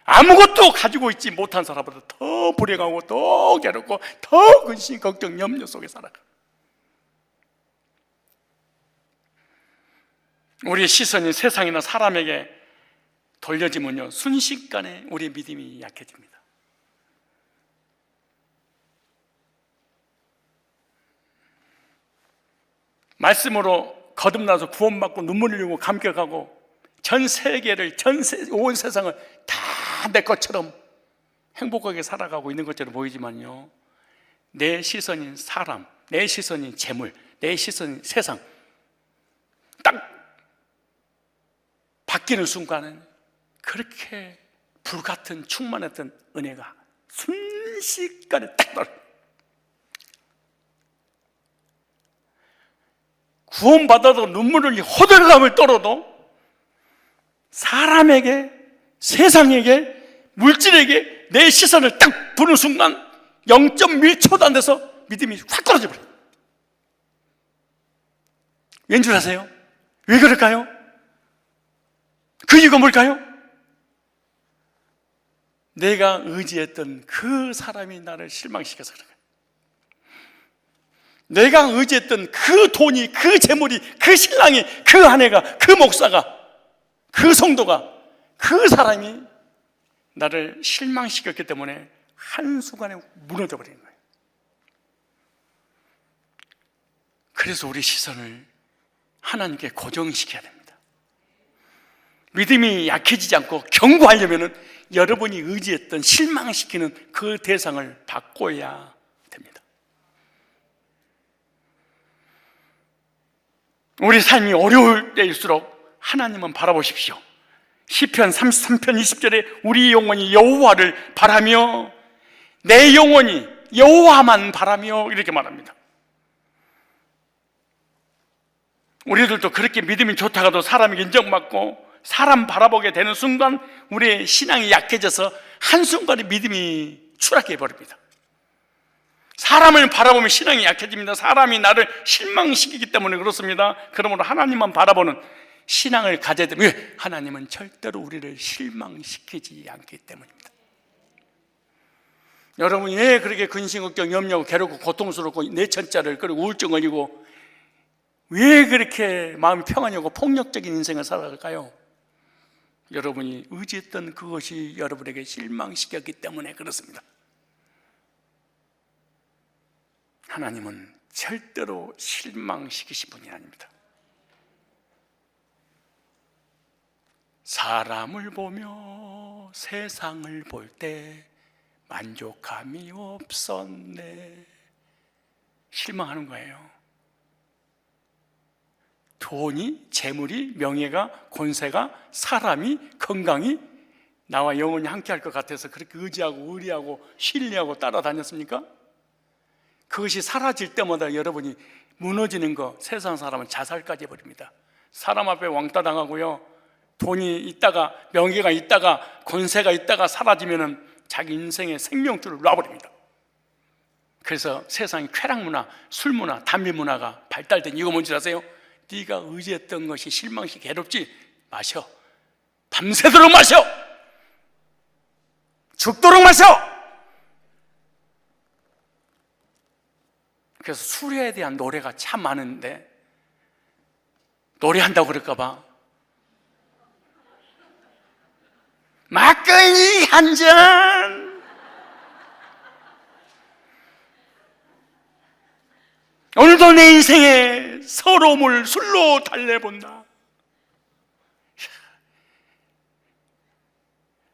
아무것도 가지고 있지 못한 사람보다 더 불행하고 더 괴롭고 더 근심, 걱정, 염려 속에 살아가. 우리의 시선이 세상이나 사람에게 돌려지면요, 순식간에 우리의 믿음이 약해집니다. 말씀으로 거듭나서 구원받고 눈물 흘리고 감격하고 전 세계를, 온 세상을 다 내 것처럼 행복하게 살아가고 있는 것처럼 보이지만요, 내 시선인 사람, 내 시선인 재물, 내 시선인 세상 딱 바뀌는 순간은 그렇게 불같은 충만했던 은혜가 순식간에 딱 떨어져. 구원받아도 눈물을 호들갑을 떨어도 사람에게, 세상에게, 물질에게 내 시선을 딱 보는 순간 0.1초도 안 돼서 믿음이 확 떨어져 버려요. 왠 줄 아세요? 왜 그럴까요? 그 이유가 뭘까요? 내가 의지했던 그 사람이 나를 실망시켜서 그런 거예요. 내가 의지했던 그 돈이, 그 재물이, 그 신랑이, 그 아내가, 그 목사가, 그 성도가, 그 사람이 나를 실망시켰기 때문에 한순간에 무너져 버리는 거예요. 그래서 우리 시선을 하나님께 고정시켜야 됩니다. 믿음이 약해지지 않고 견고하려면 여러분이 의지했던 실망시키는 그 대상을 바꿔야 됩니다. 우리 삶이 어려울 때일수록 하나님은 바라보십시오. 시편 33편 20절에 우리 영혼이 여호와를 바라며 내 영혼이 여호와만 바라며 이렇게 말합니다. 우리들도 그렇게 믿음이 좋다가도 사람에게 인정받고 사람 바라보게 되는 순간 우리의 신앙이 약해져서 한순간에 믿음이 추락해 버립니다. 사람을 바라보면 신앙이 약해집니다. 사람이 나를 실망시키기 때문에 그렇습니다. 그러므로 하나님만 바라보는 신앙을 가져야 됩니다. 왜? 하나님은 절대로 우리를 실망시키지 않기 때문입니다. 여러분이 왜 그렇게 근심, 걱정, 염려하고 괴롭고 고통스럽고 내천자를 그리고 우울증 걸리고 왜 그렇게 마음이 평안이 오고 폭력적인 인생을 살아갈까요? 여러분이 의지했던 그것이 여러분에게 실망시켰기 때문에 그렇습니다. 하나님은 절대로 실망시키실 분이 아닙니다. 사람을 보며 세상을 볼 때 만족함이 없었네. 실망하는 거예요. 돈이, 재물이, 명예가, 권세가, 사람이, 건강이 나와 영원히 함께 할 것 같아서 그렇게 의지하고 의리하고 신뢰하고 따라다녔습니까? 그것이 사라질 때마다 여러분이 무너지는 거, 세상 사람은 자살까지 해버립니다. 사람 앞에 왕따 당하고요, 돈이 있다가 명예가 있다가 권세가 있다가 사라지면은 자기 인생의 생명줄을 놔버립니다. 그래서 세상에 쾌락문화, 술문화, 담배문화가 발달된 이유가 뭔지 아세요? 네가 의지했던 것이 실망시 괴롭지? 마셔. 밤새도록 마셔. 죽도록 마셔. 그래서 술에 대한 노래가 참 많은데 노래한다고 그럴까 봐 막걸리 한 잔. 오늘도 내 인생의 서러움을 술로 달래본다.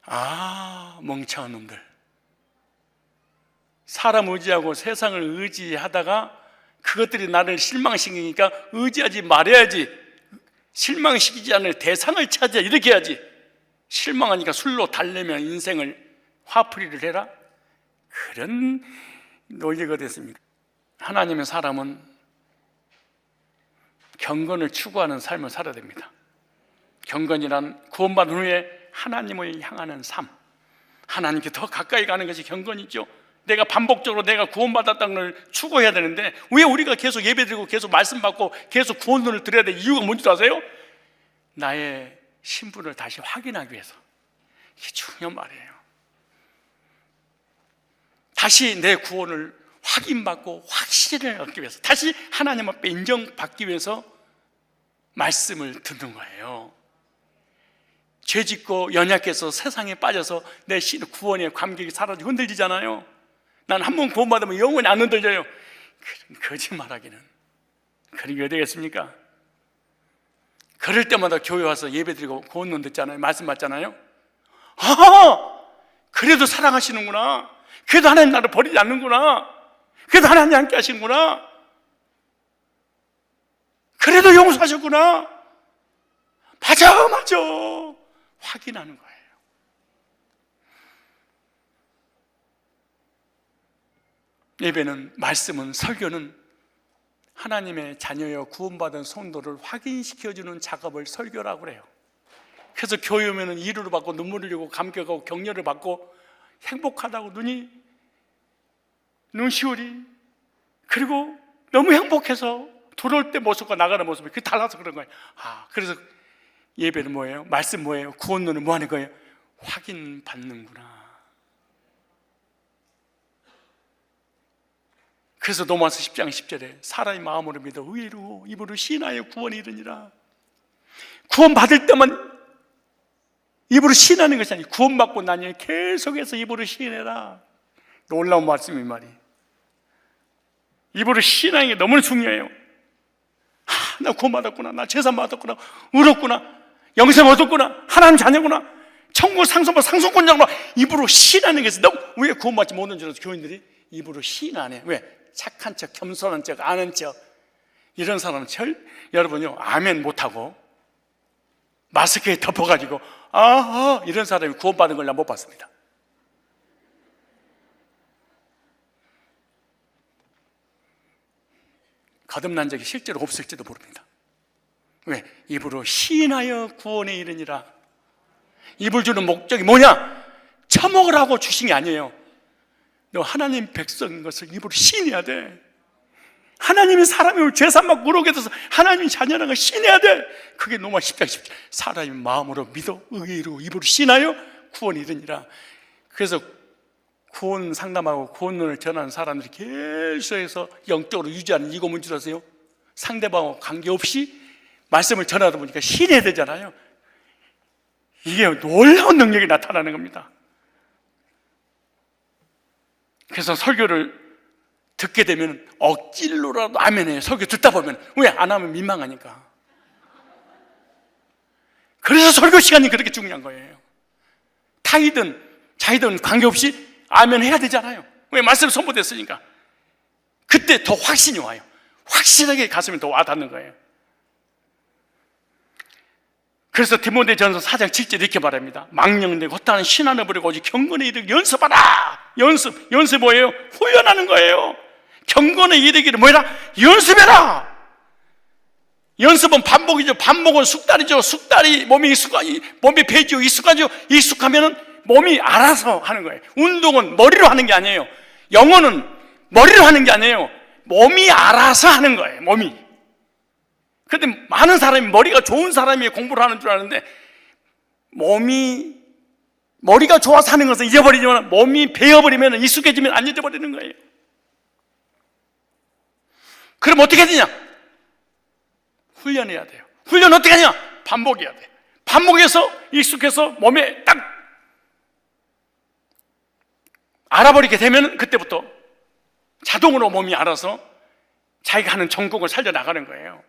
아, 멍청한 놈들. 사람 의지하고 세상을 의지하다가 그것들이 나를 실망시키니까 의지하지 말아야지, 실망시키지 않을 대상을 찾아 이렇게 해야지. 실망하니까 술로 달래면 인생을 화풀이를 해라? 그런 논리가 됐습니다. 하나님의 사람은 경건을 추구하는 삶을 살아야 됩니다. 경건이란 구원받은 후에 하나님을 향하는 삶, 하나님께 더 가까이 가는 것이 경건이죠. 내가 반복적으로 내가 구원받았다는 걸 추구해야 되는데 왜 우리가 계속 예배드리고 계속 말씀 받고 계속 구원론을 드려야 될 이유가 뭔지 아세요? 나의 신분을 다시 확인하기 위해서. 이게 중요한 말이에요. 다시 내 구원을 확인받고 확신을 얻기 위해서, 다시 하나님 앞에 인정받기 위해서 말씀을 듣는 거예요. 죄짓고 연약해서 세상에 빠져서 내 구원의 감격이 사라지고 흔들리잖아요. 난 한 번 구원받으면 영원히 안 흔들려요. 거짓말하기는. 그러게 왜 되겠습니까? 그럴 때마다 교회 와서 예배드리고 구원론 듣잖아요. 말씀 받잖아요. 아, 그래도 사랑하시는구나. 그래도 하나님 나를 버리지 않는구나. 그래도 하나님 함께 하시는구나. 그래도 용서하셨구나. 맞아. 확인하는 거예요. 예배는, 말씀은, 설교는 하나님의 자녀여 구원받은 성도를 확인시켜주는 작업을 설교라고 그래요. 그래서 교회 오면 위로를 받고 눈물을 흘리고 감격하고 격려를 받고 행복하다고 눈시울이, 그리고 너무 행복해서 들어올 때 모습과 나가는 모습이 그게 달라서 그런 거예요. 아, 그래서 예배는 뭐예요? 말씀 뭐예요? 구원론은 뭐 하는 거예요? 확인받는구나. 그래서 로마서 10장 10절에 사람의 마음으로 믿어 의로 입으로 신하여 구원이 이르니라. 구원 받을 때만 입으로 신하는 것이 아니고 구원받고 나니 계속해서 입으로 신해라. 놀라운 말씀이 말이. 입으로 신하는 게 너무 중요해요. 나 구원받았구나, 나 재산 받았구나, 의롭구나, 영생 얻었구나, 하나님 자녀구나, 천국 상속권자구나. 입으로 신하는 게 있어요. 너무 왜 구원받지 못한 줄 알아서 교인들이 입으로 신하네. 왜? 착한 척, 겸손한 척, 아는 척. 이런 사람은 여러분요, 아멘 못하고 마스크에 덮어가지고 이런 사람이 구원받은 걸 난 못 봤습니다. 거듭난 적이 실제로 없을지도 모릅니다. 왜? 입으로 시인하여 구원에 이르니라. 입을 주는 목적이 뭐냐? 처먹으라고 주신 게 아니에요. 너 하나님 백성인 것을 입으로 시인해야 돼. 하나님이 사람을 죄산만 무르게 돼서 하나님 자녀라는 걸 시인해야 돼. 그게 로마 10장 10절. 사람이 마음으로 믿어 의로 입으로 시인하여 구원에 이르니라. 그래서 구원 상담하고 구원론을 전하는 사람들이 계속해서 영적으로 유지하는 이거 뭔지 아세요? 상대방하고 관계없이 말씀을 전하다 보니까 신해야 되잖아요. 이게 놀라운 능력이 나타나는 겁니다. 그래서 설교를 듣게 되면 억지로라도 아멘해요. 설교 듣다 보면. 왜? 안 하면 민망하니까. 그래서 설교 시간이 그렇게 중요한 거예요. 타이든 자이든 관계없이 아멘 해야 되잖아요. 왜? 말씀 선포됐으니까. 그때 더 확신이 와요. 확실하게 가슴에 더 와닿는 거예요. 그래서 디모데전서 4장 7절 이렇게 말합니다. 망령되고 헛다는 신앙을 버리고 오직 경건에 이르기 연습하라. 연습 뭐예요? 훈련하는 거예요. 경건에 이르기를 뭐라? 연습해라. 연습은 반복이죠. 반복은 숙달이죠. 숙달이 몸이 배지고 익숙하죠. 익숙하면은 몸이 알아서 하는 거예요. 운동은 머리로 하는 게 아니에요. 영어는 머리로 하는 게 아니에요. 몸이 알아서 하는 거예요. 몸이. 그런데 많은 사람이 머리가 좋은 사람이 공부를 하는 줄 아는데 머리가 좋아서 하는 것은 잊어버리지만 몸이 배어버리면 익숙해지면 안 잊어버리는 거예요. 그럼 어떻게 되냐? 훈련해야 돼요. 훈련 어떻게 하냐? 반복해야 돼요. 반복해서 익숙해서 몸에 딱 알아버리게 되면 그때부터 자동으로 몸이 알아서 자기가 하는 전공을 살려나가는 거예요.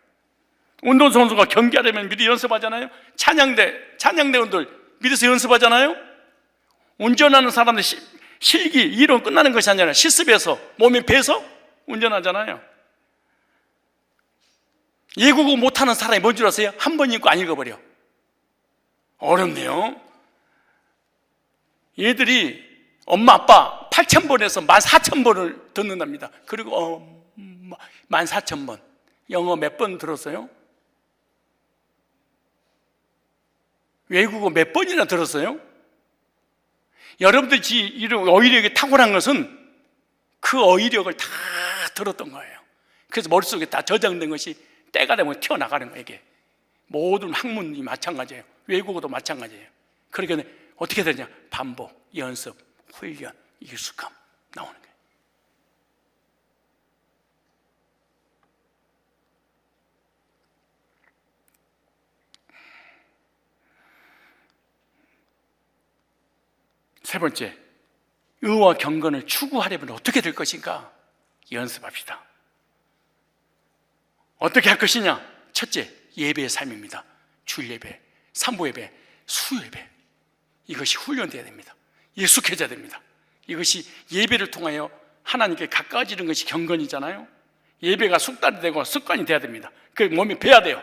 운동선수가 경기하려면 미리 연습하잖아요. 찬양대원들 미리서 연습하잖아요. 운전하는 사람들 실기, 이론 끝나는 것이 아니라 실습해서 몸에 배서 운전하잖아요. 예국어 못하는 사람이 뭔 줄 아세요? 한 번 읽고 안 읽어버려. 어렵네요. 얘들이 엄마 아빠 8,000번에서 14,000번을 듣는답니다. 그리고 14,000번 영어 몇 번 들었어요? 외국어 몇 번이나 들었어요? 여러분들이 어휘력이 탁월한 것은 그 어휘력을 다 들었던 거예요. 그래서 머릿속에 다 저장된 것이 때가 되면 튀어나가는 거예요. 이게 모든 학문이 마찬가지예요. 외국어도 마찬가지예요. 그러니까 어떻게 되냐? 반복, 연습, 훈련, 익숙함 나오는 거예요. 세 번째, 의와 경건을 추구하려면 어떻게 될 것인가? 연습합시다. 어떻게 할 것이냐? 첫째, 예배의 삶입니다. 주일 예배, 삼부 예배, 수 예배. 이것이 훈련되어야 됩니다. 익숙해져야 됩니다. 이것이 예배를 통하여 하나님께 가까워지는 것이 경건이잖아요. 예배가 숙달이 되고 습관이 돼야 됩니다. 그 몸이 배야 돼요.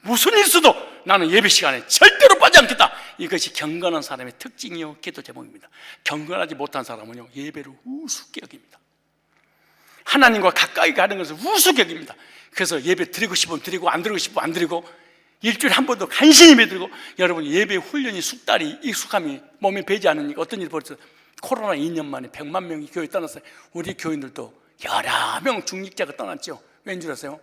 무슨 일 있어도 나는 예배 시간에 절대로 빠지지 않겠다. 이것이 경건한 사람의 특징이요 기도 제목입니다. 경건하지 못한 사람은요 예배를 우습게 여깁니다. 하나님과 가까이 가는 것을 우습게 여깁니다. 그래서 예배 드리고 싶으면 드리고 안 드리고 싶으면 안 드리고 일주일에 한 번도 간신히 예배 드리고. 여러분 예배 훈련이 숙달이 익숙함이 몸에 배지 않으니까 어떤 일이 벌어졌어요? 코로나 2년 만에 100만 명이 교회 떠났어요. 우리 교인들도 여러 명 중직자가 떠났죠. 왠 줄 아세요?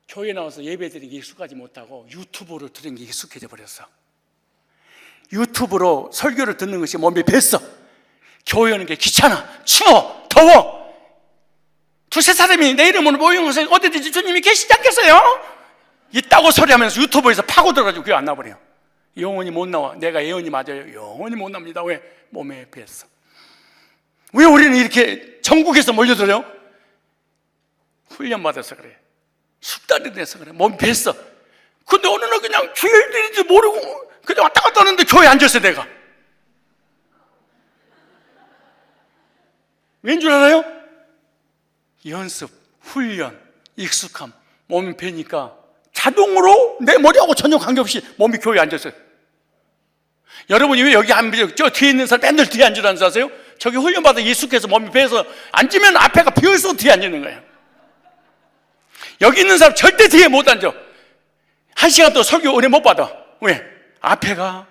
교회 나와서 예배 드리기 익숙하지 못하고 유튜브로 들은 게 익숙해져 버렸어. 유튜브로 설교를 듣는 것이 몸에 뱄어. 교회 오는 게 귀찮아, 추워, 더워. 두세 사람이 내 이름으로 모인 곳에 어디든지 주님이 계시지 않겠어요? 있다고 소리하면서 유튜브에서 파고들어가지고 그게 안 나버려요. 영원히 못 나와. 내가 예언이 맞아요. 영원히 못 납니다. 왜? 몸에 뱄어. 왜 우리는 이렇게 전국에서 몰려들어요? 훈련받아서 그래. 숙달이 돼서 그래. 몸이 뱄어. 근데 어느 날 그냥 주일들인지 모르고 그냥 왔다 갔다 하는데 교회에 앉았어 내가. 왠 줄 알아요? 연습, 훈련, 익숙함. 몸이 배니까 자동으로 내 머리하고 전혀 관계없이 몸이 교회에 앉았어요. 여러분이 왜 여기 저 뒤에 있는 사람 맨날 뒤에 앉으라는 줄 아세요? 저기 훈련받아 익숙해서 몸이 배서 앉으면 앞에가 비어있어도 뒤에 앉는 거예요. 여기 있는 사람 절대 뒤에 못 앉아. 1시간 또 설교 은혜 못 받아. 왜? 앞에가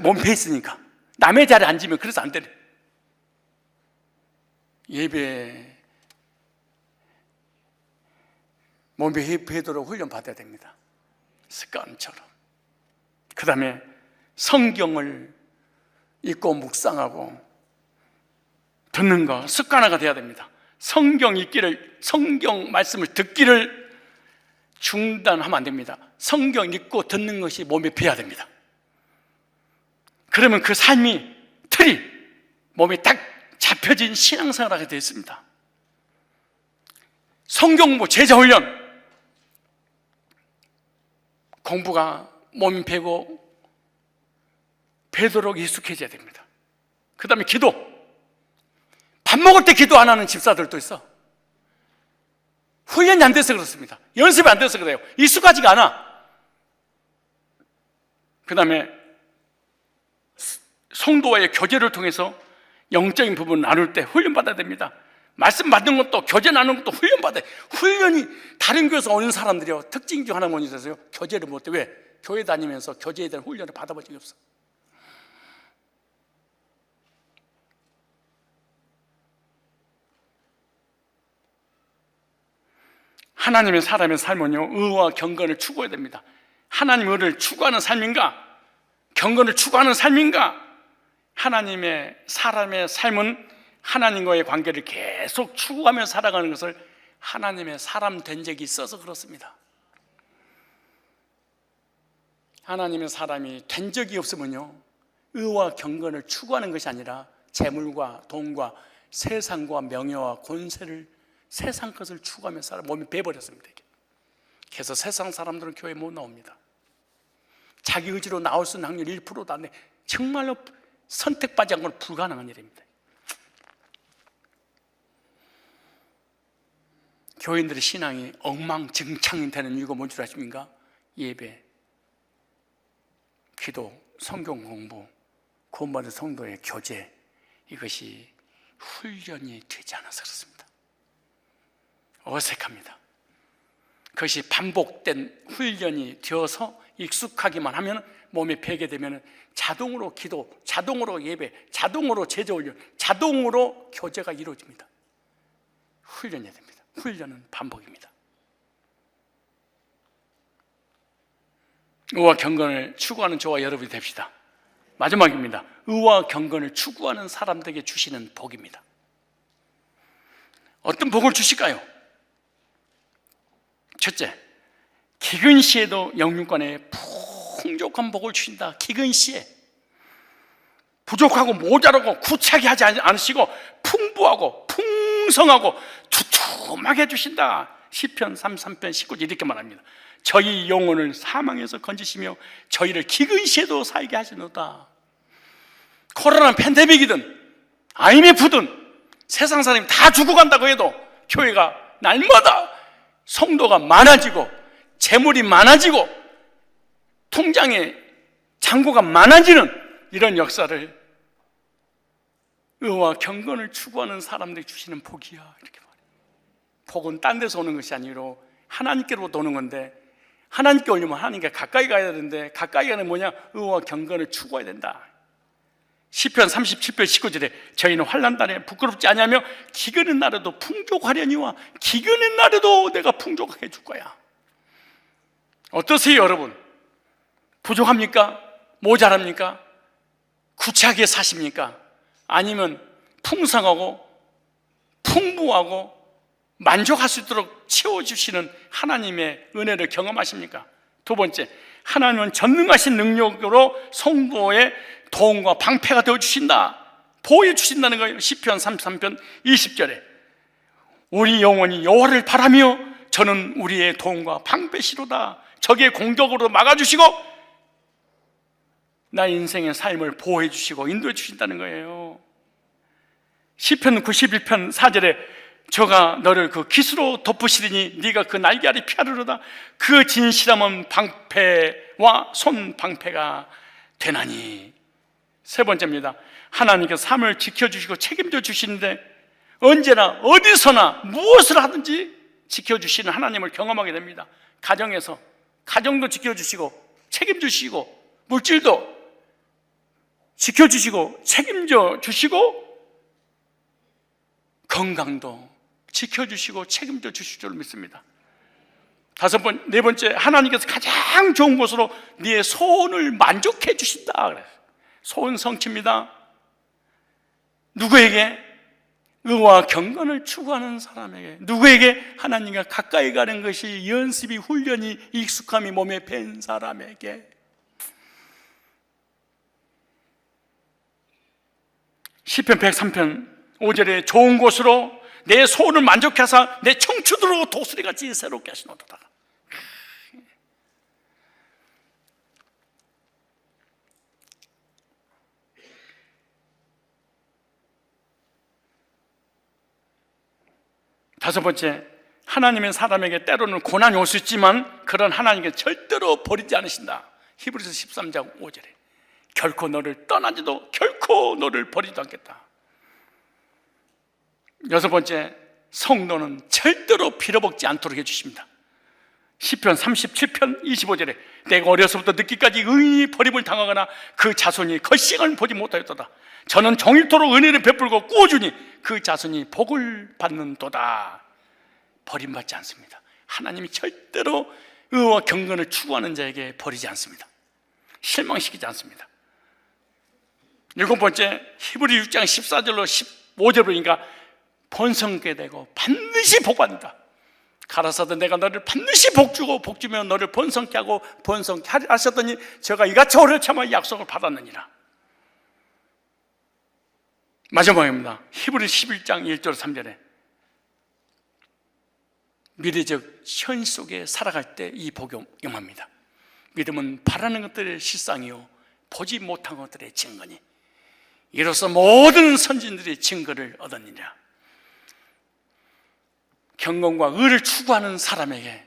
몸이 배있으니까. 남의 자리에 앉으면 그래서 안 되네. 예배 몸이 배도록 훈련 받아야 됩니다. 습관처럼. 그 다음에 성경을 읽고 묵상하고 듣는 거 습관화가 돼야 됩니다. 성경 읽기를, 성경 말씀을 듣기를 중단하면 안 됩니다. 성경 읽고 듣는 것이 몸에 배야 됩니다. 그러면 그 삶이 틀이 몸에 딱 잡혀진 신앙생활을 하게 되어 있습니다. 성경공부, 제자훈련, 공부가 몸이 배고 배도록 익숙해져야 됩니다. 그 다음에 기도. 밥 먹을 때 기도 안 하는 집사들도 있어. 훈련이 안 돼서 그렇습니다. 연습이 안 돼서 그래요. 익숙하지가 않아. 그 다음에 성도와의 교제를 통해서 영적인 부분을 나눌 때 훈련받아야 됩니다. 말씀 받는 것도, 교제 나누는 것도 훈련받아요. 훈련이 다른 교회에서 오는 사람들이요, 특징 중 하나 뭔지 아세요? 교제를 못해. 왜? 교회 다니면서 교제에 대한 훈련을 받아본 적이 없어. 하나님의 사람의 삶은요, 의와 경건을 추구해야 됩니다. 하나님의 의를 추구하는 삶인가? 경건을 추구하는 삶인가? 하나님의 사람의 삶은 하나님과의 관계를 계속 추구하며 살아가는 것을 하나님의 사람 된 적이 있어서 그렇습니다. 하나님의 사람이 된 적이 없으면요, 의와 경건을 추구하는 것이 아니라 재물과 돈과 세상과 명예와 권세를, 세상 것을 추구하며 살아 몸이 배버렸습니다. 그래서 세상 사람들은 교회에 못 나옵니다. 자기 의지로 나올 수 있는 확률 1%도 안 돼. 정말로 선택받지 않고는 불가능한 일입니다. 교인들의 신앙이 엉망진창이 되는 이유가 뭔 줄 아십니까? 예배, 기도, 성경 공부, 구원받은 성도의 교제, 이것이 훈련이 되지 않아서 그렇습니다. 어색합니다. 그것이 반복된 훈련이 되어서 익숙하기만 하면, 몸에 배게 되면 자동으로 기도, 자동으로 예배, 자동으로 제자훈련, 자동으로 교제가 이루어집니다. 훈련해야 됩니다. 훈련은 반복입니다. 의와 경건을 추구하는 저와 여러분이 됩시다. 마지막입니다. 의와 경건을 추구하는 사람들에게 주시는 복입니다. 어떤 복을 주실까요? 첫째, 기근 시에도 영육간에 풍족한 복을 주신다. 기근 시에 부족하고 모자라고 구차하게 하지 않으시고 풍부하고 풍성하고 두툼하게 해주신다. 시편 33편 19절 이렇게 말합니다. 저희 영혼을 사망에서 건지시며 저희를 기근 시에도 살게 하시노다. 코로나 팬데믹이든 IMF든 세상 사람이 다 죽어간다고 해도 교회가 날마다 성도가 많아지고 재물이 많아지고 통장에 잔고가 많아지는 이런 역사를 의와 경건을 추구하는 사람들이 주시는 복이야, 이렇게 말해요. 복은 딴 데서 오는 것이 아니라 하나님께로부터 오는 건데, 하나님께 오려면 하나님께 가까이 가야 되는데, 가까이 가는 뭐냐? 의와 경건을 추구해야 된다. 시편 37편 19절에 저희는 환난 날에 부끄럽지 아니하며 기근의 날에도 풍족하려니와 기근의 날에도 내가 풍족하게 해줄 거야. 어떠세요, 여러분? 부족합니까? 모자랍니까? 구차하게 사십니까? 아니면 풍성하고 풍부하고 만족할 수 있도록 채워주시는 하나님의 은혜를 경험하십니까? 두 번째, 하나님은 전능하신 능력으로 성도의 도움과 방패가 되어주신다, 보호해 주신다는 거예요. 시편 33편 20절에 우리 영혼이 여호와를 바라며 저는 우리의 도움과 방패시로다. 적의 공격으로 막아주시고 나 인생의 삶을 보호해 주시고 인도해 주신다는 거예요. 시편 91편 4절에 저가 너를 그 깃으로 덮으시리니 네가 그 날개 아래 피하리로다. 그 진실함은 방패와 손 방패가 되나니. 세 번째입니다. 하나님께서 삶을 지켜주시고 책임져 주시는데 언제나 어디서나 무엇을 하든지 지켜주시는 하나님을 경험하게 됩니다. 가정에서 가정도 지켜주시고 책임주시고 물질도 지켜주시고 책임져 주시고 건강도 지켜주시고 책임져 주실 줄 믿습니다. 네 번째, 하나님께서 가장 좋은 곳으로 네의 소원을 만족해 주신다 그래요. 소원 성취입니다. 누구에게? 의와 경건을 추구하는 사람에게. 누구에게? 하나님과 가까이 가는 것이 연습이, 훈련이, 익숙함이 몸에 밴 사람에게. 시편 103편 5절에 좋은 곳으로 내 소원을 만족해서 내 청춘으로 독수리같이 새롭게 하시노도다. 다섯 번째, 하나님은 사람에게 때로는 고난이 올 수 있지만 그런 하나님께 절대로 버리지 않으신다. 히브리서 13장 5절에 결코 너를 떠나지도 결코 너를 버리지도 않겠다. 여섯 번째, 성도는 절대로 빌어먹지 않도록 해주십니다. 시편 37편 25절에 내가 어려서부터 늦기까지 의인이 버림을 당하거나 그 자손이 컷싱을 보지 못하였도다. 저는 종일토록 은혜를 베풀고 꾸어주니 그 자손이 복을 받는도다. 버림받지 않습니다. 하나님이 절대로 의와 경건을 추구하는 자에게 버리지 않습니다. 실망시키지 않습니다. 일곱 번째, 히브리 6장 14절로 15절 보니까 번성케 되고 반드시 복받는다. 가라사대 내가 너를 반드시 복주고 복주면 너를 번성케 하고 번성케 하리 하셨더니 제가 이같이 오래 참아 약속을 받았느니라. 마지막입니다. 히브리 11장 1절 3절에 미래적 현 속에 살아갈 때 이 복이 임합니다. 믿음은 바라는 것들의 실상이요 보지 못한 것들의 증거니 이로써 모든 선진들이 증거를 얻었느니라. 경건과 의를 추구하는 사람에게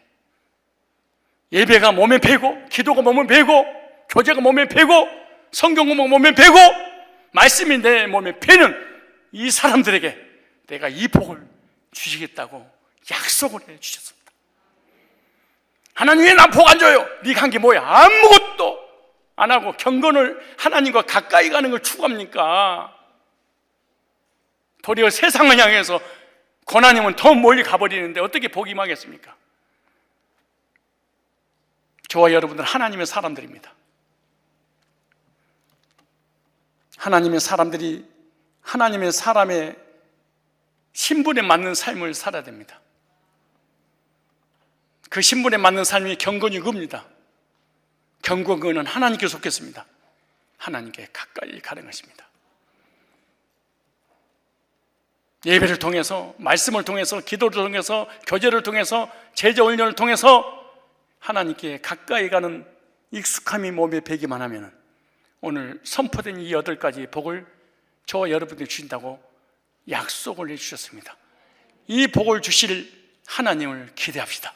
예배가 몸에 배고 기도가 몸에 배고 교제가 몸에 배고 성경 공부가 몸에 배고 말씀이 내 몸에 배는 이 사람들에게 내가 이 복을 주시겠다고 약속을 해주셨습니다. 하나님 왜 나 복 안 줘요? 네가 한 게 뭐야? 아무것도 안 하고 경건을 하나님과 가까이 가는 걸 추구합니까? 도리어 세상을 향해서 고난이면 더 멀리 가버리는데 어떻게 복이 임하겠습니까? 저와 여러분들 하나님의 사람들입니다. 하나님의 사람들이 하나님의 사람의 신분에 맞는 삶을 살아야 됩니다. 그 신분에 맞는 삶이 경건이 그겁니다. 경건은 하나님께 속했습니다. 하나님께 가까이 가는 것입니다. 예배를 통해서, 말씀을 통해서, 기도를 통해서, 교제를 통해서, 제자 훈련을 통해서 하나님께 가까이 가는 익숙함이 몸에 배기만 하면 오늘 선포된 이 8가지 복을 저와 여러분들이 주신다고 약속을 해주셨습니다. 이 복을 주실 하나님을 기대합시다.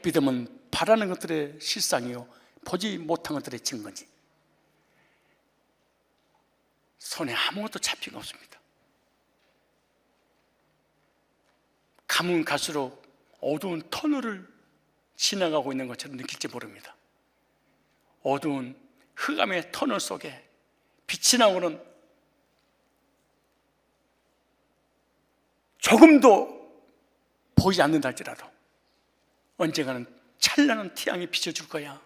믿음은 바라는 것들의 실상이요 보지 못한 것들의 증거지. 손에 아무것도 잡힌 거 없습니다. 가면 갈수록 어두운 터널을 지나가고 있는 것처럼 느낄지 모릅니다. 어두운 흑암의 터널 속에 빛이 나오는 조금도 보이지 않는다 할지라도 언젠가는 찬란한 태양이 비춰줄 거야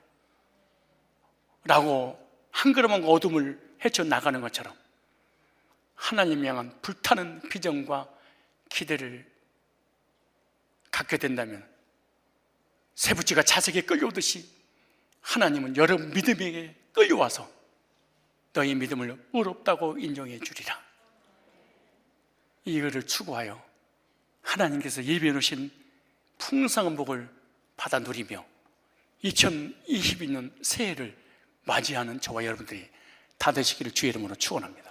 라고 한 걸음한 어둠을 헤쳐나가는 것처럼 하나님 향한 불타는 비전과 기대를 갖게 된다면 쇠붙이가 자석에 끌려오듯이 하나님은 여러분 믿음에게 끌려와서 너희 믿음을 의롭다고 인정해 주리라. 이거를 추구하여 하나님께서 예비해 놓으신 풍성한 복을 받아 누리며 2022년 새해를 맞이하는 저와 여러분들이 다 되시기를 주의 이름으로 축원합니다.